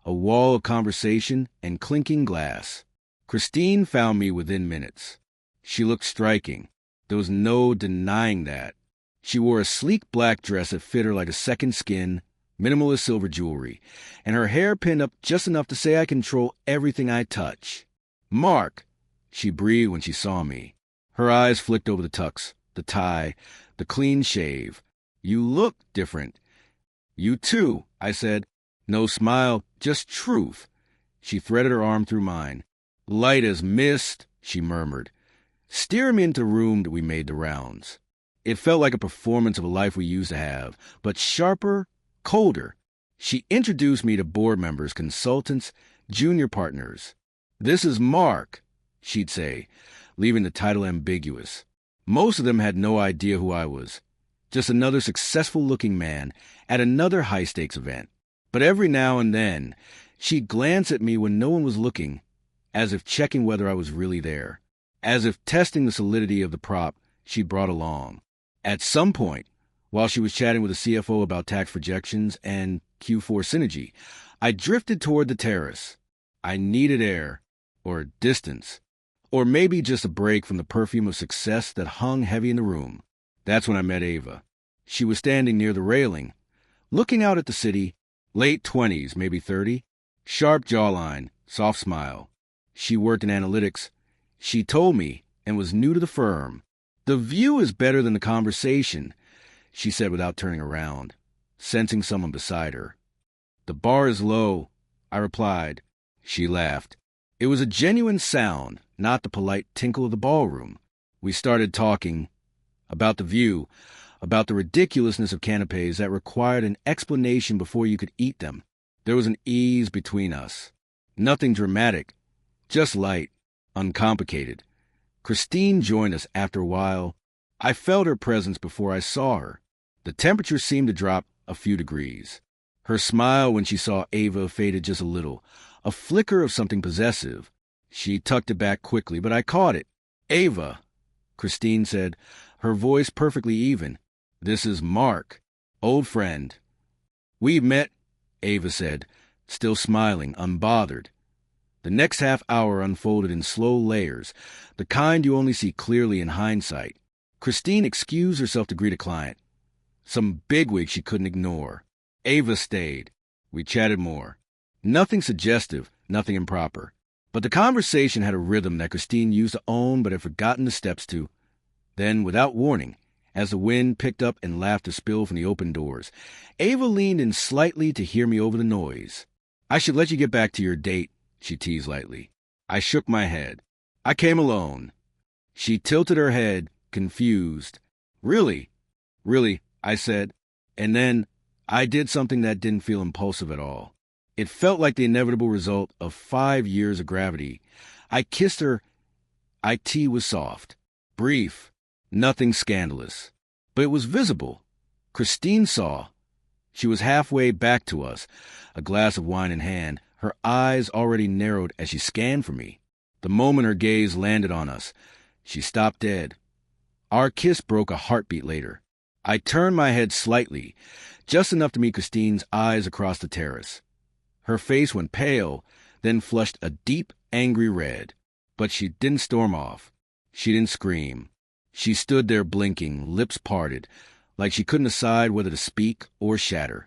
a wall of conversation and clinking glass. Christine found me within minutes. She looked striking. There was no denying that. She wore a sleek black dress that fit her like a second skin, minimalist silver jewelry, and her hair pinned up just enough to say I control everything I touch. Mark, she breathed when she saw me. Her eyes flicked over the tux, the tie, the clean shave. You look different. You too, I said. No smile, just truth. She threaded her arm through mine. Light as mist, she murmured. Steer me into the room that we made the rounds. It felt like a performance of a life we used to have, but sharper, colder. She introduced me to board members, consultants, junior partners. This is Mark, she'd say, leaving the title ambiguous. Most of them had no idea who I was. Just another successful-looking man at another high-stakes event. But every now and then, she'd glance at me when no one was looking, as if checking whether I was really there, as if testing the solidity of the prop she'd brought along. At some point, while she was chatting with the CFO about tax projections and Q4 synergy, I drifted toward the terrace. I needed air, or distance, or maybe just a break from the perfume of success that hung heavy in the room. That's when I met Ava. She was standing near the railing, looking out at the city, late 20s, maybe 30, sharp jawline, soft smile. She worked in analytics. She told me, and was new to the firm. The view is better than the conversation, she said without turning around, sensing someone beside her. The bar is low, I replied. She laughed. It was a genuine sound, not the polite tinkle of the ballroom. We started talking about the view, about the ridiculousness of canapes that required an explanation before you could eat them, There was an ease between us. Nothing dramatic, just light, uncomplicated. Christine joined us after a while. I felt her presence before I saw her. The temperature seemed to drop a few degrees. Her smile when she saw Ava faded just a little, a flicker of something possessive. She tucked it back quickly, but I caught it. "Ava," Christine said, her voice perfectly even. "This is Mark, old friend." "We've met," Ava said, still smiling, unbothered. The next half hour unfolded in slow layers, the kind you only see clearly in hindsight. Christine excused herself to greet a client, some bigwig she couldn't ignore. Ava stayed. We chatted more. Nothing suggestive, nothing improper. But the conversation had a rhythm that Christine used to own but had forgotten the steps to. Then, without warning, as the wind picked up and laughter spilled from the open doors, Ava leaned in slightly to hear me over the noise. "I should let you get back to your date," she teased lightly. I shook my head. "I came alone." She tilted her head, confused. "Really?" "Really," I said. And then I did something that didn't feel impulsive at all. It felt like the inevitable result of 5 years of gravity. I kissed her. It was soft, brief, nothing scandalous. But it was visible. Christine saw. She was halfway back to us, a glass of wine in hand, her eyes already narrowed as she scanned for me. The moment her gaze landed on us, she stopped dead. Our kiss broke a heartbeat later. I turned my head slightly, just enough to meet Christine's eyes across the terrace. Her face went pale, then flushed a deep, angry red. But she didn't storm off. She didn't scream. She stood there blinking, lips parted, like she couldn't decide whether to speak or shatter.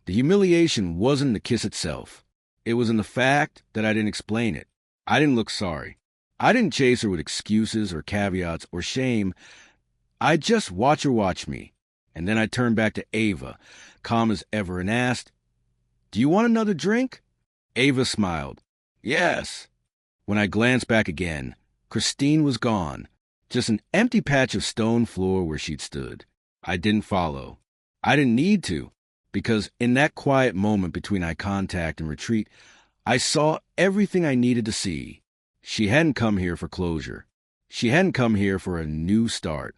The humiliation wasn't in the kiss itself. It was in the fact that I didn't explain it. I didn't look sorry. I didn't chase her with excuses or caveats or shame. I just watch her watch me. And then I turned back to Ava, calm as ever, and asked, "Do you want another drink?" Ava smiled. "Yes." When I glanced back again, Christine was gone, just an empty patch of stone floor where she'd stood. I didn't follow. I didn't need to, because in that quiet moment between eye contact and retreat, I saw everything I needed to see. She hadn't come here for closure. She hadn't come here for a new start.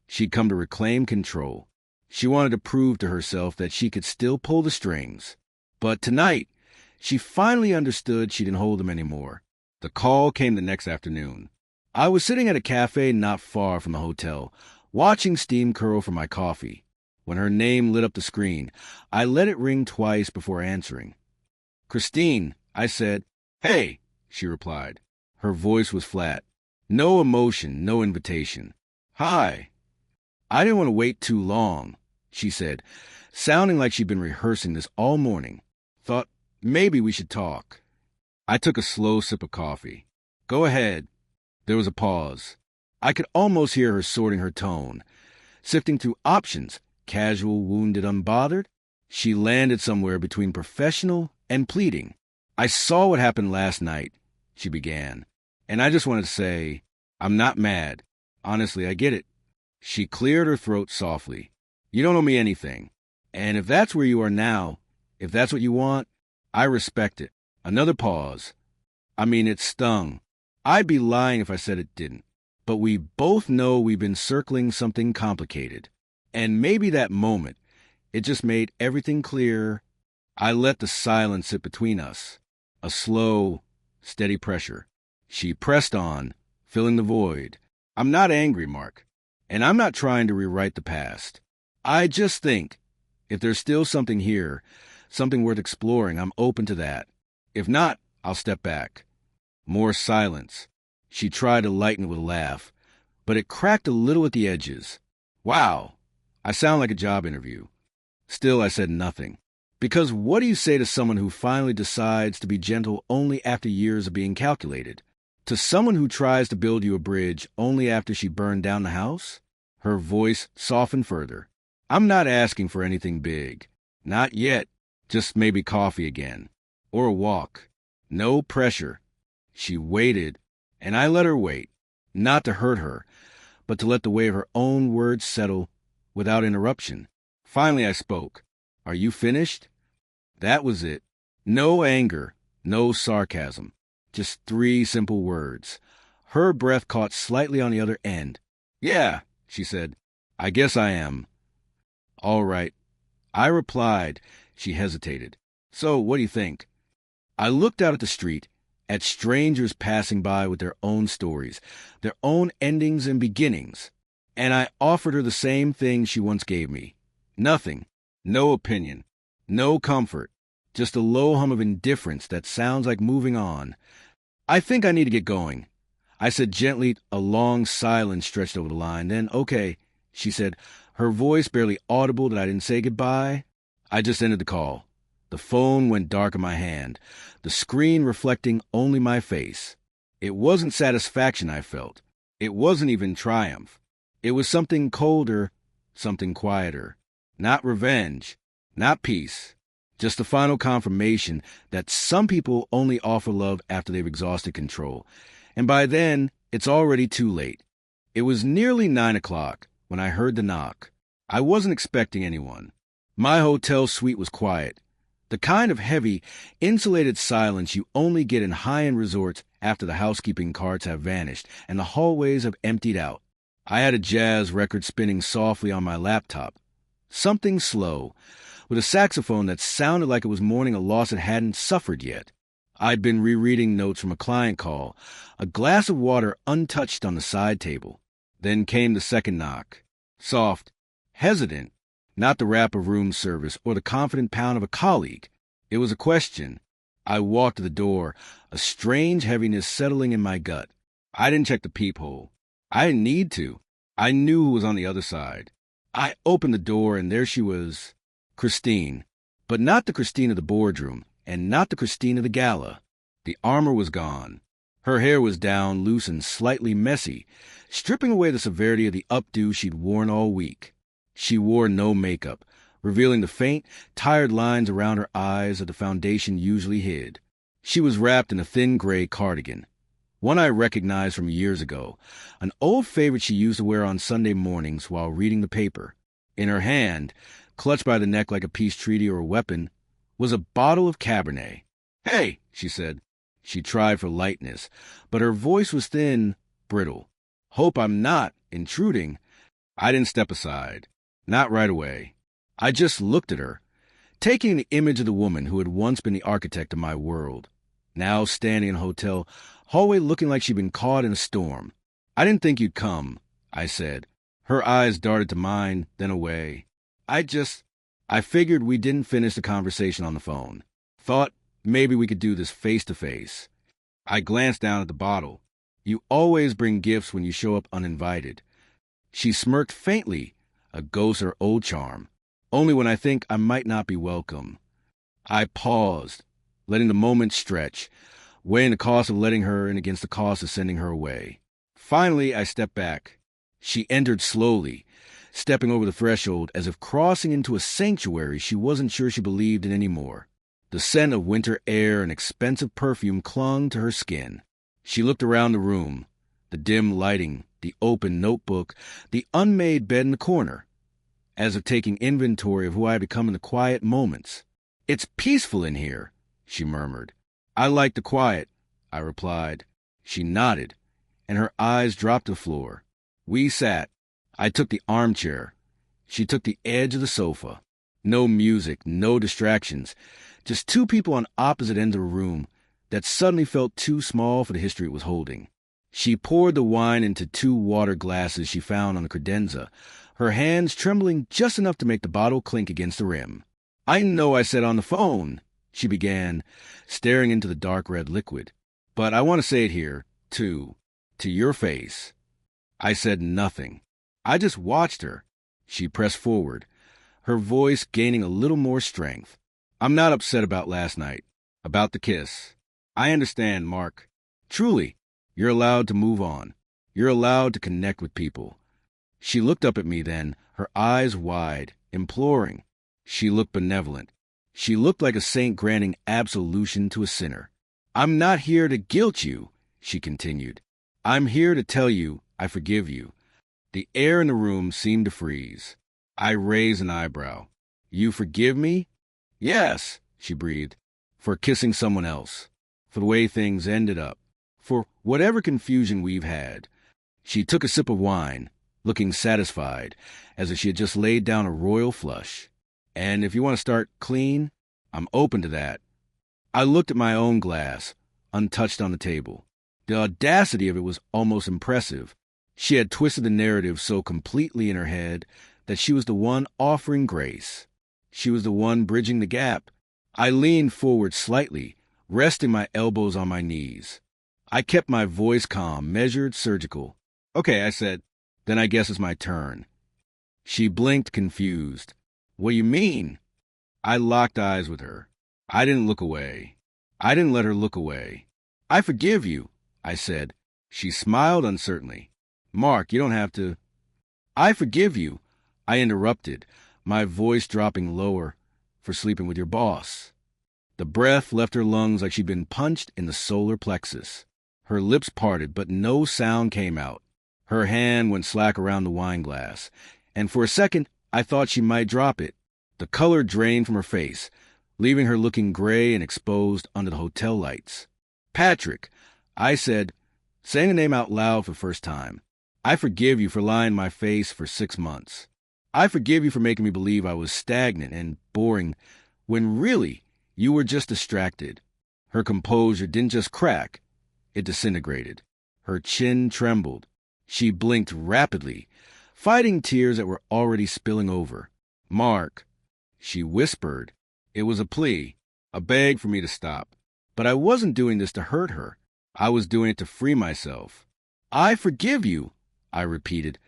She'd come to reclaim control. She wanted to prove to herself that she could still pull the strings. But tonight, she finally understood she didn't hold them anymore. The call came the next afternoon. I was sitting at a cafe not far from the hotel, watching steam curl from my coffee. When her name lit up the screen, I let it ring twice before answering. "Christine," I said. "Hey," she replied. Her voice was flat. No emotion, no invitation. "Hi." "I didn't want to wait too long," she said, sounding like she'd been rehearsing this all morning. "Thought maybe we should talk." I took a slow sip of coffee. "Go ahead." There was a pause. I could almost hear her sorting her tone, sifting through options, casual, wounded, unbothered. She landed somewhere between professional and pleading. "I saw what happened last night," she began, "and I just wanted to say, I'm not mad. Honestly, I get it." She cleared her throat softly. "You don't owe me anything. And if that's where you are now, if that's what you want, I respect it." Another pause. I mean, it stung. I'd be lying if I said it didn't. But we both know we've been circling something complicated. And maybe that moment, it just made everything clear. I let the silence sit between us. A slow, steady pressure. She pressed on, filling the void. "I'm not angry, Mark. And I'm not trying to rewrite the past. I just think, if there's still something here, something worth exploring, I'm open to that. If not, I'll step back." More silence. She tried to lighten it with a laugh, but it cracked a little at the edges. "Wow, I sound like a job interview." Still, I said nothing. Because what do you say to someone who finally decides to be gentle only after years of being calculated? To someone who tries to build you a bridge only after she burned down the house? Her voice softened further. "I'm not asking for anything big. Not yet. Just maybe coffee again. Or a walk. No pressure." She waited, and I let her wait. Not to hurt her, but to let the weight of her own words settle without interruption. Finally I spoke. "Are you finished?" That was it. No anger, no sarcasm, just 3 simple words. Her breath caught slightly on the other end. "Yeah," she said. "I guess I am." "All right." I replied. She hesitated. "So, what do you think?" I looked out at the street, at strangers passing by with their own stories, their own endings and beginnings, and I offered her the same thing she once gave me. Nothing. No opinion. No comfort. Just a low hum of indifference that sounds like moving on. "I think I need to get going," I said gently. A long silence stretched over the line. Then, "Okay," she said, her voice barely audible that I didn't say goodbye. I just ended the call. The phone went dark in my hand, the screen reflecting only my face. It wasn't satisfaction I felt. It wasn't even triumph. It was something colder, something quieter. Not revenge, not peace. Just the final confirmation that some people only offer love after they've exhausted control. And by then, it's already too late. It was nearly 9 o'clock when I heard the knock. I wasn't expecting anyone. My hotel suite was quiet. The kind of heavy, insulated silence you only get in high-end resorts after the housekeeping carts have vanished and the hallways have emptied out. I had a jazz record spinning softly on my laptop. Something slow, with a saxophone that sounded like it was mourning a loss it hadn't suffered yet. I'd been rereading notes from a client call, a glass of water untouched on the side table. Then came the second knock. Soft, hesitant, not the rap of room service or the confident pound of a colleague. It was a question. I walked to the door, a strange heaviness settling in my gut. I didn't check the peephole. I didn't need to. I knew who was on the other side. I opened the door, and there she was. Christine. But not the Christine of the boardroom, and not the Christine of the gala. The armor was gone. Her hair was down, loose and slightly messy, stripping away the severity of the updo she'd worn all week. She wore no makeup, revealing the faint, tired lines around her eyes that the foundation usually hid. She was wrapped in a thin gray cardigan, one I recognized from years ago, an old favorite she used to wear on Sunday mornings while reading the paper. In her hand, clutched by the neck like a peace treaty or a weapon, was a bottle of Cabernet. "Hey," she said. She tried for lightness, but her voice was thin, brittle. "Hope I'm not intruding." I didn't step aside. Not right away. I just looked at her, taking the image of the woman who had once been the architect of my world, now standing in a hotel hallway looking like she'd been caught in a storm. "I didn't think you'd come," I said. Her eyes darted to mine, then away. I figured we didn't finish the conversation on the phone. Thought maybe we could do this face to face. I glanced down at the bottle. "You always bring gifts when you show up uninvited." She smirked faintly, a ghost of her old charm. "Only when I think I might not be welcome." I paused, letting the moment stretch, weighing the cost of letting her in against the cost of sending her away. Finally, I stepped back. She entered slowly, stepping over the threshold as if crossing into a sanctuary she wasn't sure she believed in anymore. The scent of winter air and expensive perfume clung to her skin. She looked around the room, the dim lighting, the open notebook, the unmade bed in the corner, as if taking inventory of who I had become in the quiet moments. "It's peaceful in here," she murmured. "I like the quiet," I replied. She nodded, and her eyes dropped to the floor. We sat. I took the armchair. She took the edge of the sofa. No music, no distractions, just 2 people on opposite ends of a room that suddenly felt too small for the history it was holding. She poured the wine into 2 water glasses she found on the credenza, her hands trembling just enough to make the bottle clink against the rim. "I know I said on the phone," she began, staring into the dark red liquid. "But I want to say it here, too, to your face." I said nothing. I just watched her. She pressed forward, her voice gaining a little more strength. "I'm not upset about last night, about the kiss. I understand, Mark. Truly, you're allowed to move on. You're allowed to connect with people." She looked up at me then, her eyes wide, imploring. She looked benevolent. She looked like a saint granting absolution to a sinner. "I'm not here to guilt you," she continued. "I'm here to tell you I forgive you." The air in the room seemed to freeze. I raised an eyebrow. "You forgive me?" "Yes," she breathed. for kissing someone else, for the way things ended up, for whatever confusion we've had. She took a sip of wine, looking satisfied, as if she had just laid down a royal flush. And if you want to start clean, I'm open to that. I looked at my own glass, untouched on the table. The audacity of it was almost impressive. She had twisted the narrative so completely in her head that she was the one offering grace. She was the one bridging the gap. I leaned forward slightly, resting my elbows on my knees. I kept my voice calm, measured, surgical. "Okay," I said. "Then I guess it's my turn." She blinked, confused. "What do you mean?" I locked eyes with her. I didn't look away. I didn't let her look away. "I forgive you," I said. She smiled uncertainly. "Mark, you don't have to—" "I forgive you," I interrupted, my voice dropping lower, "for sleeping with your boss." The breath left her lungs like she'd been punched in the solar plexus. Her lips parted, but no sound came out. Her hand went slack around the wine glass, and for a second I thought she might drop it. The color drained from her face, leaving her looking gray and exposed under the hotel lights. "Patrick," I said, saying the name out loud for the first time. "I forgive you for lying in my face for 6 months. I forgive you for making me believe I was stagnant and boring, when really you were just distracted." Her composure didn't just crack, it disintegrated. Her chin trembled. She blinked rapidly, fighting tears that were already spilling over. "Mark," she whispered. It was a plea, a beg for me to stop. But I wasn't doing this to hurt her. I was doing it to free myself. "I forgive you," I repeated,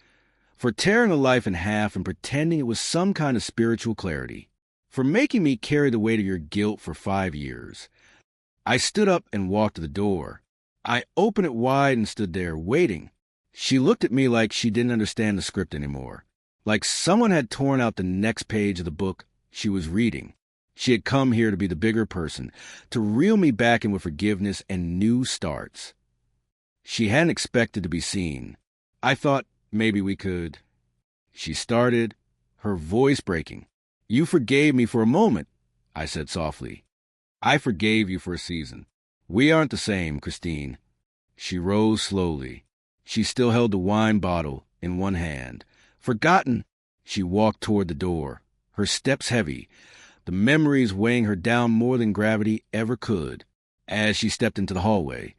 "for tearing a life in half and pretending it was some kind of spiritual clarity, for making me carry the weight of your guilt for 5 years. I stood up and walked to the door. I opened it wide and stood there, waiting. She looked at me like she didn't understand the script anymore, like someone had torn out the next page of the book she was reading. She had come here to be the bigger person, to reel me back in with forgiveness and new starts. She hadn't expected to be seen. "I thought maybe we could—" She started, her voice breaking. "You forgave me for a moment," I said softly. "I forgave you for a season. We aren't the same, Christine." She rose slowly. She still held the wine bottle in one hand. Forgotten, she walked toward the door, her steps heavy, the memories weighing her down more than gravity ever could. As she stepped into the hallway,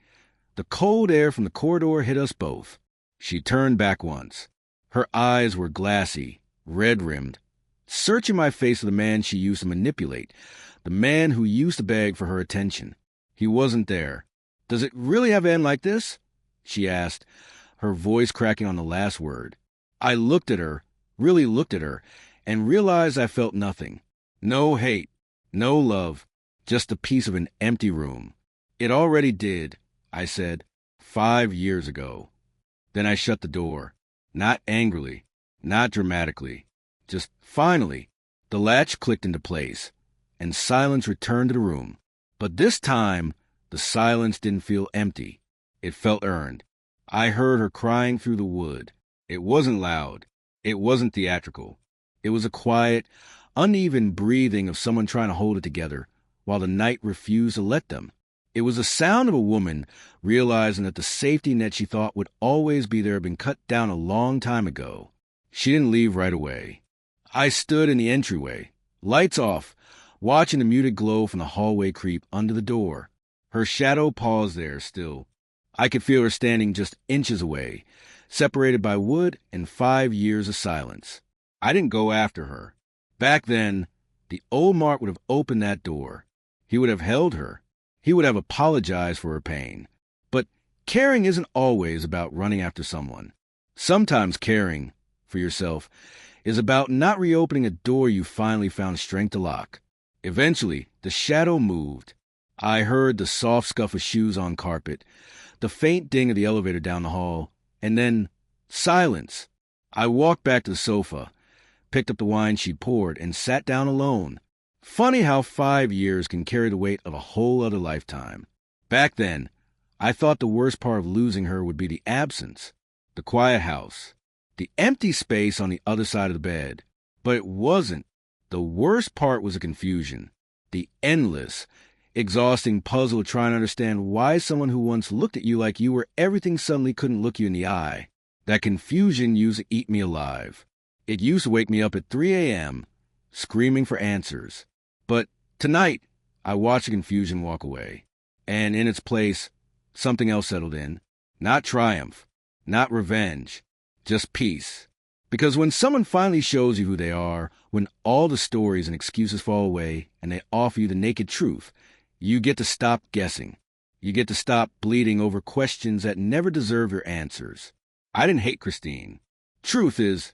the cold air from the corridor hit us both. She turned back once. Her eyes were glassy, red-rimmed, searching my face for the man she used to manipulate, the man who used to beg for her attention. He wasn't there. "Does it really have to end like this?" she asked, her voice cracking on the last word. I looked at her, really looked at her, and realized I felt nothing. No hate, no love, just a piece of an empty room. "It already did," I said, 5 years ago. Then I shut the door, not angrily, not dramatically, just finally. The latch clicked into place, and silence returned to the room. But this time, the silence didn't feel empty. It felt earned. I heard her crying through the wood. It wasn't loud. It wasn't theatrical. It was a quiet, uneven breathing of someone trying to hold it together while the night refused to let them. It was the sound of a woman realizing that the safety net she thought would always be there had been cut down a long time ago. She didn't leave right away. I stood in the entryway, lights off, watching the muted glow from the hallway creep under the door. Her shadow paused there still. I could feel her standing just inches away, separated by wood and 5 years of silence. I didn't go after her. Back then, the old Mark would have opened that door. He would have held her. He would have apologized for her pain. But caring isn't always about running after someone. Sometimes caring for yourself is about not reopening a door you finally found strength to lock. Eventually, the shadow moved. I heard the soft scuff of shoes on carpet, the faint ding of the elevator down the hall, and then silence. I walked back to the sofa, picked up the wine she'd poured, and sat down alone. Funny how 5 years can carry the weight of a whole other lifetime. Back then, I thought the worst part of losing her would be the absence, the quiet house, the empty space on the other side of the bed. But it wasn't. The worst part was the confusion, the endless, Exhausting puzzle trying to understand why someone who once looked at you like you were everything suddenly couldn't look you in the eye. That confusion used to eat me alive. It used to wake me up at 3 a.m., screaming for answers. But tonight, I watched the confusion walk away. And in its place, something else settled in. Not triumph, not revenge, just peace. Because when someone finally shows you who they are, when all the stories and excuses fall away and they offer you the naked truth, you get to stop guessing. You get to stop bleeding over questions that never deserve your answers. I didn't hate Christine. Truth is,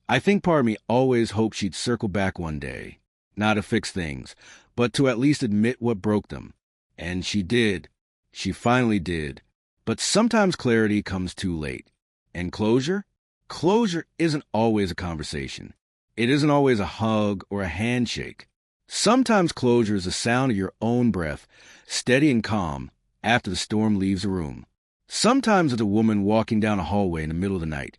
I think part of me always hoped she'd circle back one day, not to fix things, but to at least admit what broke them. And she did. She finally did. But sometimes clarity comes too late. And closure? Closure isn't always a conversation. It isn't always a hug or a handshake. Sometimes closure is the sound of your own breath, steady and calm, after the storm leaves the room. Sometimes it's a woman walking down a hallway in the middle of the night,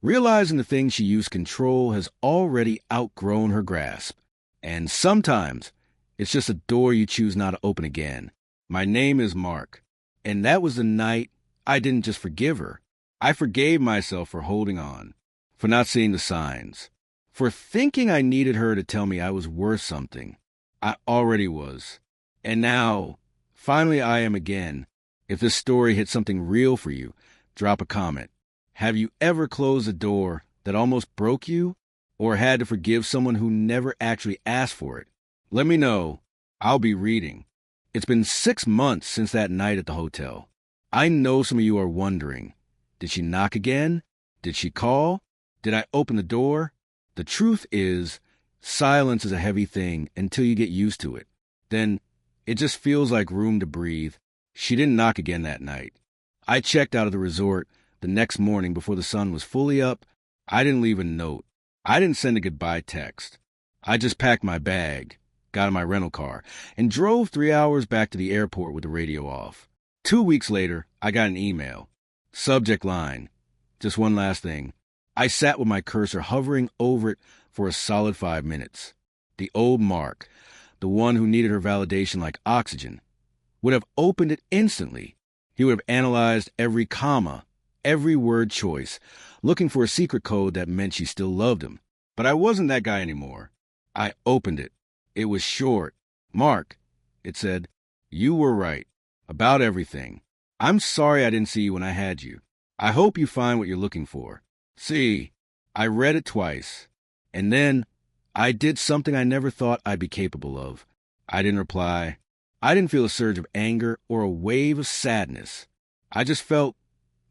realizing the thing she used to control has already outgrown her grasp. And sometimes it's just a door you choose not to open again. My name is Mark, and that was the night I didn't just forgive her. I forgave myself for holding on, for not seeing the signs, for thinking I needed her to tell me I was worth something. I already was. And now, finally I am again. If this story hit something real for you, drop a comment. Have you ever closed a door that almost broke you, or had to forgive someone who never actually asked for it? Let me know. I'll be reading. It's been 6 months since that night at the hotel. I know some of you are wondering, did she knock again? Did she call? Did I open the door? The truth is, silence is a heavy thing until you get used to it. Then it just feels like room to breathe. She didn't knock again that night. I checked out of the resort the next morning before the sun was fully up. I didn't leave a note. I didn't send a goodbye text. I just packed my bag, got in my rental car, and drove 3 hours back to the airport with the radio off. 2 weeks later, I got an email. Subject line, just one last thing. I sat with my cursor hovering over it for a solid 5 minutes. The old Mark, the one who needed her validation like oxygen, would have opened it instantly. He would have analyzed every comma, every word choice, looking for a secret code that meant she still loved him. But I wasn't that guy anymore. I opened it. It was short. Mark, it said, you were right about everything. I'm sorry I didn't see you when I had you. I hope you find what you're looking for. See, I read it twice, and then I did something I never thought I'd be capable of. I didn't reply. I didn't feel a surge of anger or a wave of sadness. I just felt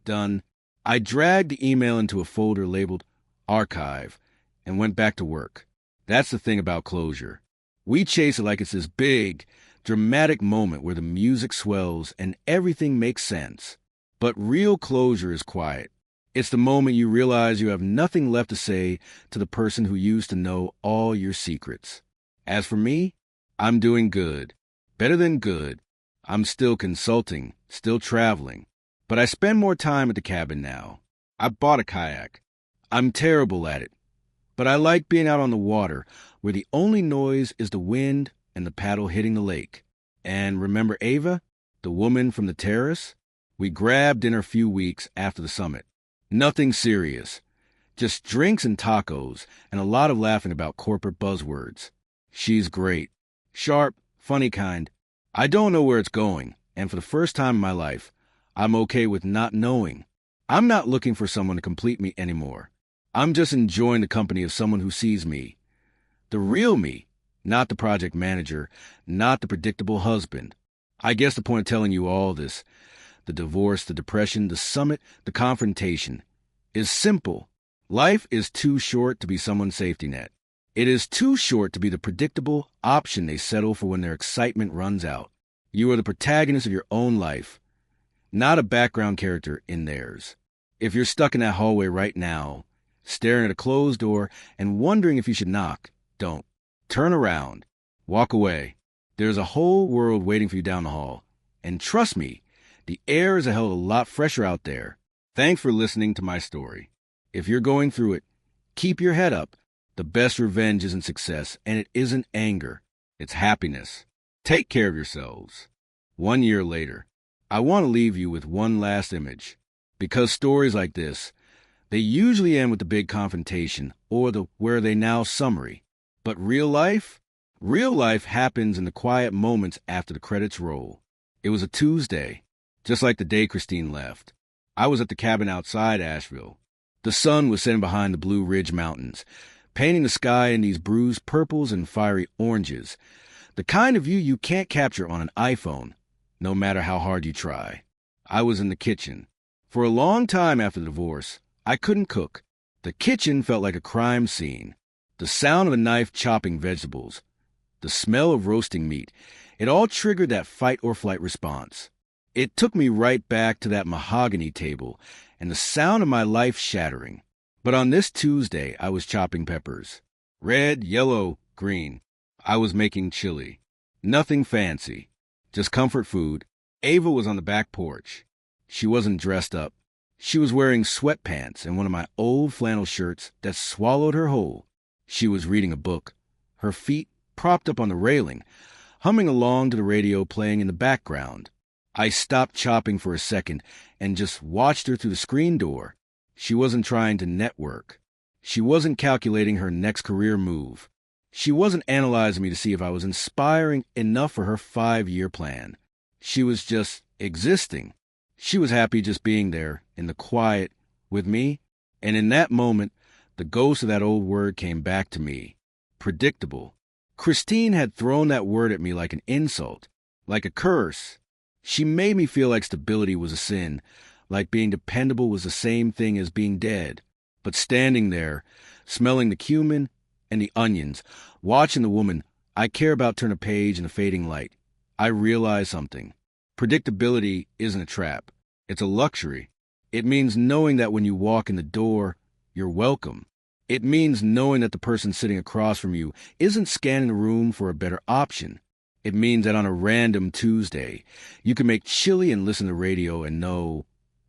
done. I dragged the email into a folder labeled Archive and went back to work. That's the thing about closure. We chase it like it's this big, dramatic moment where the music swells and everything makes sense. But real closure is quiet. It's the moment you realize you have nothing left to say to the person who used to know all your secrets. As for me, I'm doing good. Better than good. I'm still consulting, still traveling. But I spend more time at the cabin now. I bought a kayak. I'm terrible at it. But I like being out on the water, where the only noise is the wind and the paddle hitting the lake. And remember Ava, the woman from the terrace? We grabbed dinner a few weeks after the summit. Nothing serious. Just drinks and tacos, and a lot of laughing about corporate buzzwords. She's great. Sharp, funny kind. I don't know where it's going, and for the first time in my life, I'm okay with not knowing. I'm not looking for someone to complete me anymore. I'm just enjoying the company of someone who sees me. The real me, not the project manager, not the predictable husband. I guess the point of telling you all this, the divorce, the depression, the summit, the confrontation, is simple. Life is too short to be someone's safety net. It is too short to be the predictable option they settle for when their excitement runs out. You are the protagonist of your own life, not a background character in theirs. If you're stuck in that hallway right now, staring at a closed door and wondering if you should knock, don't. Turn around. Walk away. There's a whole world waiting for you down the hall. And trust me, the air is a hell of a lot fresher out there. Thanks for listening to my story. If you're going through it, keep your head up. The best revenge isn't success, and it isn't anger. It's happiness. Take care of yourselves. 1 year later, I want to leave you with one last image. Because stories like this, they usually end with the big confrontation or the where are they now summary. But real life? Real life happens in the quiet moments after the credits roll. It was a Tuesday, just like the day Christine left. I was at the cabin outside Asheville. The sun was setting behind the Blue Ridge Mountains, painting the sky in these bruised purples and fiery oranges, the kind of view you can't capture on an iPhone, no matter how hard you try. I was in the kitchen. For a long time after the divorce, I couldn't cook. The kitchen felt like a crime scene. The sound of a knife chopping vegetables, the smell of roasting meat, it all triggered that fight or flight response. It took me right back to that mahogany table and the sound of my life shattering. But on this Tuesday, I was chopping peppers. Red, yellow, green. I was making chili. Nothing fancy, just comfort food. Ava was on the back porch. She wasn't dressed up. She was wearing sweatpants and one of my old flannel shirts that swallowed her whole. She was reading a book, her feet propped up on the railing, humming along to the radio playing in the background. I stopped chopping for a second and just watched her through the screen door. She wasn't trying to network. She wasn't calculating her next career move. She wasn't analyzing me to see if I was inspiring enough for her 5-year plan. She was just existing. She was happy just being there in the quiet with me. And in that moment, the ghost of that old word came back to me. Predictable. Christine had thrown that word at me like an insult, like a curse. She made me feel like stability was a sin, like being dependable was the same thing as being dead. But standing there, smelling the cumin and the onions, watching the woman I care about turn a page in the fading light, I realized something. Predictability isn't a trap. It's a luxury. It means knowing that when you walk in the door, you're welcome. It means knowing that the person sitting across from you isn't scanning the room for a better option. It means that on a random Tuesday, you can make chili and listen to radio and know,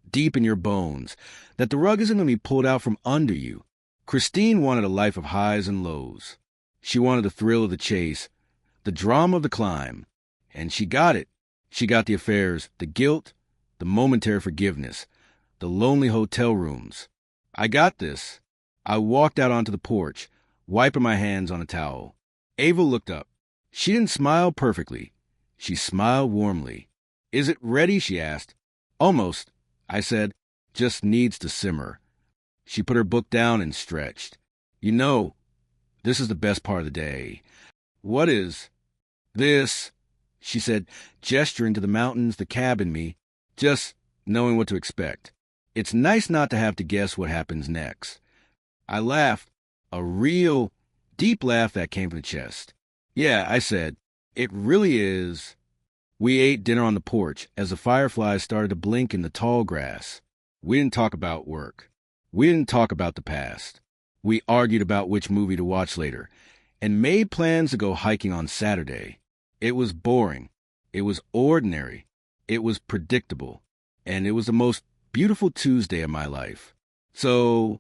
deep in your bones, that the rug isn't going to be pulled out from under you. Christine wanted a life of highs and lows. She wanted the thrill of the chase, the drama of the climb. And she got it. She got the affairs, the guilt, the momentary forgiveness, the lonely hotel rooms. I got this. I walked out onto the porch, wiping my hands on a towel. Ava looked up. She didn't smile perfectly. She smiled warmly. "Is it ready?" she asked. "Almost," I said. "Just needs to simmer." She put her book down and stretched. "You know, this is the best part of the day." "What is?" "This," she said, gesturing to the mountains, the cab, and me, just knowing what to expect. It's nice not to have to guess what happens next. I laughed, a real, deep laugh that came from the chest. "Yeah," I said, "it really is." We ate dinner on the porch as the fireflies started to blink in the tall grass. We didn't talk about work. We didn't talk about the past. We argued about which movie to watch later and made plans to go hiking on Saturday. It was boring. It was ordinary. It was predictable. And it was the most beautiful Tuesday of my life. So,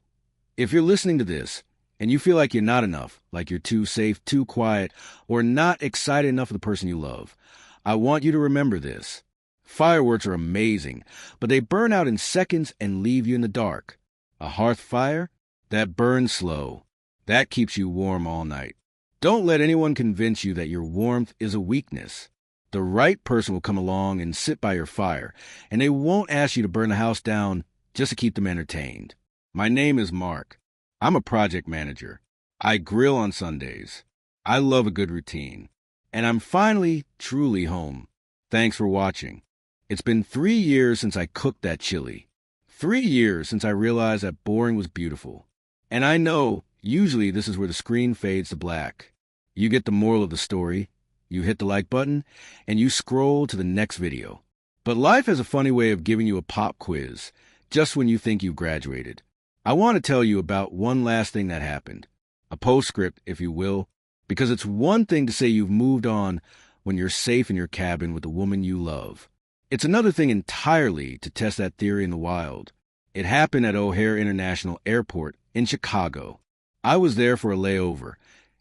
if you're listening to this and you feel like you're not enough, like you're too safe, too quiet, or not excited enough for the person you love, I want you to remember this. Fireworks are amazing, but they burn out in seconds and leave you in the dark. A hearth fire? That burns slow. That keeps you warm all night. Don't let anyone convince you that your warmth is a weakness. The right person will come along and sit by your fire, and they won't ask you to burn the house down just to keep them entertained. My name is Mark. I'm a project manager. I grill on Sundays. I love a good routine. And I'm finally, truly home. Thanks for watching. It's been 3 years since I cooked that chili. 3 years since I realized that boring was beautiful. And I know, usually this is where the screen fades to black. You get the moral of the story, you hit the like button, and you scroll to the next video. But life has a funny way of giving you a pop quiz, just when you think you've graduated. I want to tell you about one last thing that happened. A postscript, if you will, because it's one thing to say you've moved on when you're safe in your cabin with the woman you love. It's another thing entirely to test that theory in the wild. It happened at O'Hare International Airport in Chicago. I was there for a layover,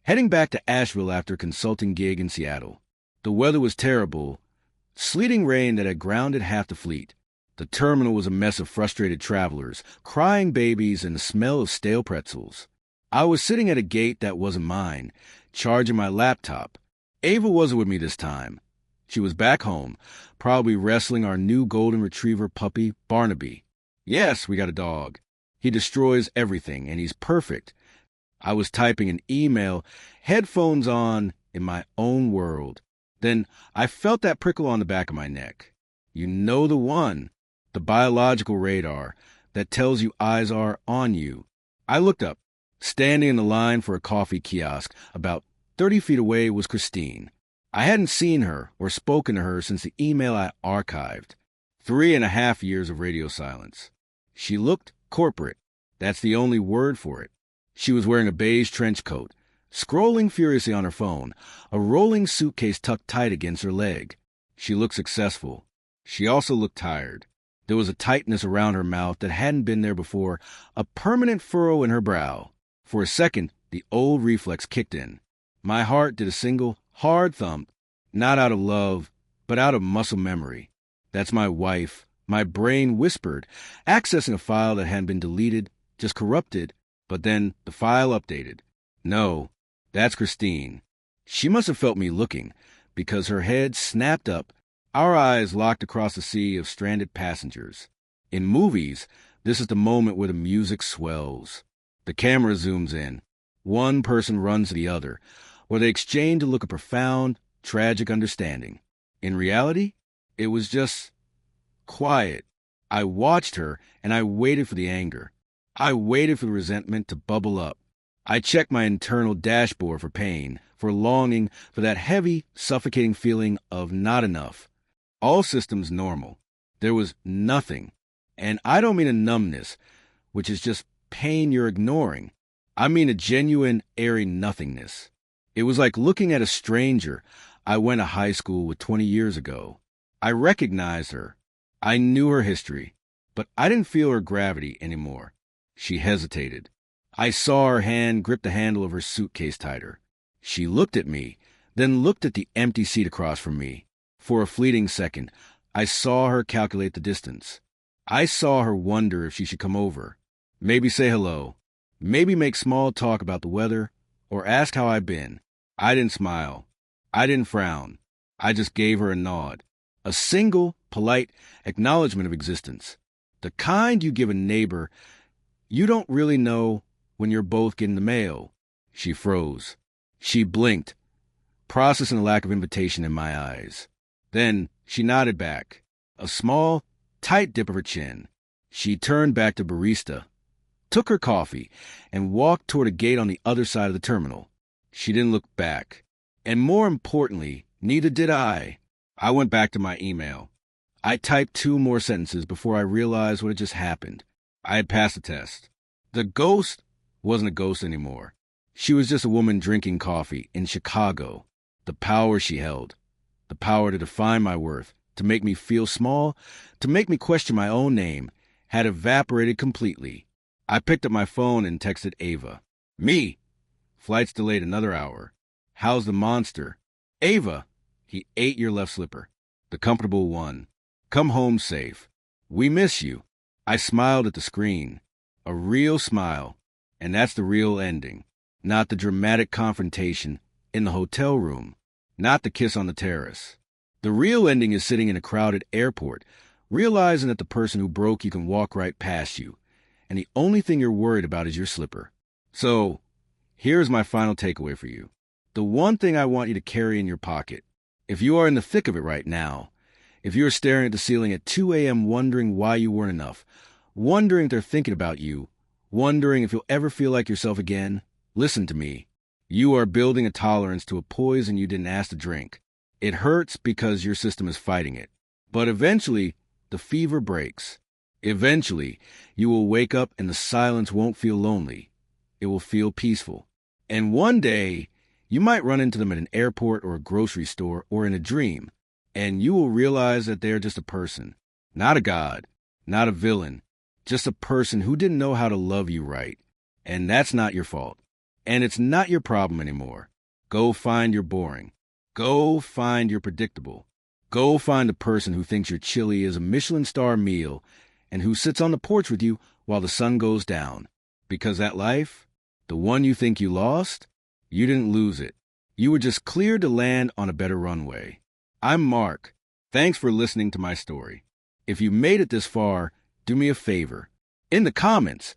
heading back to Asheville after a consulting gig in Seattle. The weather was terrible, sleeting rain that had grounded half the fleet. The terminal was a mess of frustrated travelers, crying babies, and the smell of stale pretzels. I was sitting at a gate that wasn't mine, charging my laptop. Ava wasn't with me this time. She was back home, probably wrestling our new golden retriever puppy, Barnaby. Yes, we got a dog. He destroys everything, and he's perfect. I was typing an email, headphones on, in my own world. Then I felt that prickle on the back of my neck. You know the one, the biological radar that tells you eyes are on you. I looked up. Standing in the line for a coffee kiosk about 30 feet away was Christine. I hadn't seen her or spoken to her since the email I archived. 3.5 years of radio silence. She looked corporate. That's the only word for it. She was wearing a beige trench coat, scrolling furiously on her phone, a rolling suitcase tucked tight against her leg. She looked successful. She also looked tired. There was a tightness around her mouth that hadn't been there before, a permanent furrow in her brow. For a second, the old reflex kicked in. My heart did a single, hard thump, not out of love, but out of muscle memory. That's my wife. My brain whispered, accessing a file that hadn't been deleted, just corrupted, but then the file updated. No, that's Christine. She must have felt me looking, because her head snapped up, our eyes locked across the sea of stranded passengers. In movies, this is the moment where the music swells. The camera zooms in. One person runs to the other, where they exchange a look of profound, tragic understanding. In reality, it was just quiet. I watched her, and I waited for the anger. I waited for the resentment to bubble up. I checked my internal dashboard for pain, for longing, for that heavy, suffocating feeling of not enough. All systems normal. There was nothing. And I don't mean a numbness, which is just pain you're ignoring. I mean a genuine, airy nothingness. It was like looking at a stranger I went to high school with 20 years ago. I recognized her. I knew her history, but I didn't feel her gravity anymore. She hesitated. I saw her hand grip the handle of her suitcase tighter. She looked at me, then looked at the empty seat across from me. For a fleeting second, I saw her calculate the distance. I saw her wonder if she should come over. Maybe say hello. Maybe make small talk about the weather, or ask how I'd been. I didn't smile. I didn't frown. I just gave her a nod. A single, polite acknowledgement of existence. The kind you give a neighbor you don't really know when you're both getting the mail. She froze. She blinked, processing the lack of invitation in my eyes. Then she nodded back. A small, tight dip of her chin. She turned back to barista, took her coffee, and walked toward a gate on the other side of the terminal. She didn't look back. And more importantly, neither did I. I went back to my email. I typed 2 more sentences before I realized what had just happened. I had passed the test. The ghost wasn't a ghost anymore. She was just a woman drinking coffee in Chicago. The power she held. The power to define my worth, to make me feel small, to make me question my own name, had evaporated completely. I picked up my phone and texted Ava. Me! Flight's delayed another hour. How's the monster? Ava! He ate your left slipper. The comfortable one. Come home safe. We miss you. I smiled at the screen. A real smile. And that's the real ending. Not the dramatic confrontation in the hotel room. Not the kiss on the terrace. The real ending is sitting in a crowded airport, realizing that the person who broke you can walk right past you, and the only thing you're worried about is your slipper. So, here's my final takeaway for you. The one thing I want you to carry in your pocket. If you are in the thick of it right now, if you're staring at the ceiling at 2 a.m. wondering why you weren't enough, wondering if they're thinking about you, wondering if you'll ever feel like yourself again, listen to me. You are building a tolerance to a poison you didn't ask to drink. It hurts because your system is fighting it. But eventually, the fever breaks. Eventually, you will wake up and the silence won't feel lonely. It will feel peaceful. And one day, you might run into them at an airport or a grocery store or in a dream, and you will realize that they are just a person. Not a god, not a villain, just a person who didn't know how to love you right. And that's not your fault. And it's not your problem anymore. Go find your boring. Go find your predictable. Go find the person who thinks your chili is a Michelin star meal and who sits on the porch with you while the sun goes down. Because that life, the one you think you lost, you didn't lose it. You were just cleared to land on a better runway. I'm Mark. Thanks for listening to my story. If you made it this far, do me a favor. In the comments,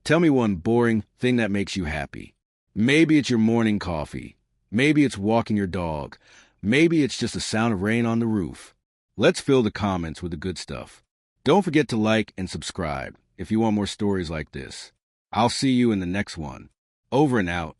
tell me one boring thing that makes you happy. Maybe it's your morning coffee. Maybe it's walking your dog. Maybe it's just the sound of rain on the roof. Let's fill the comments with the good stuff. Don't forget to like and subscribe if you want more stories like this. I'll see you in the next one. Over and out.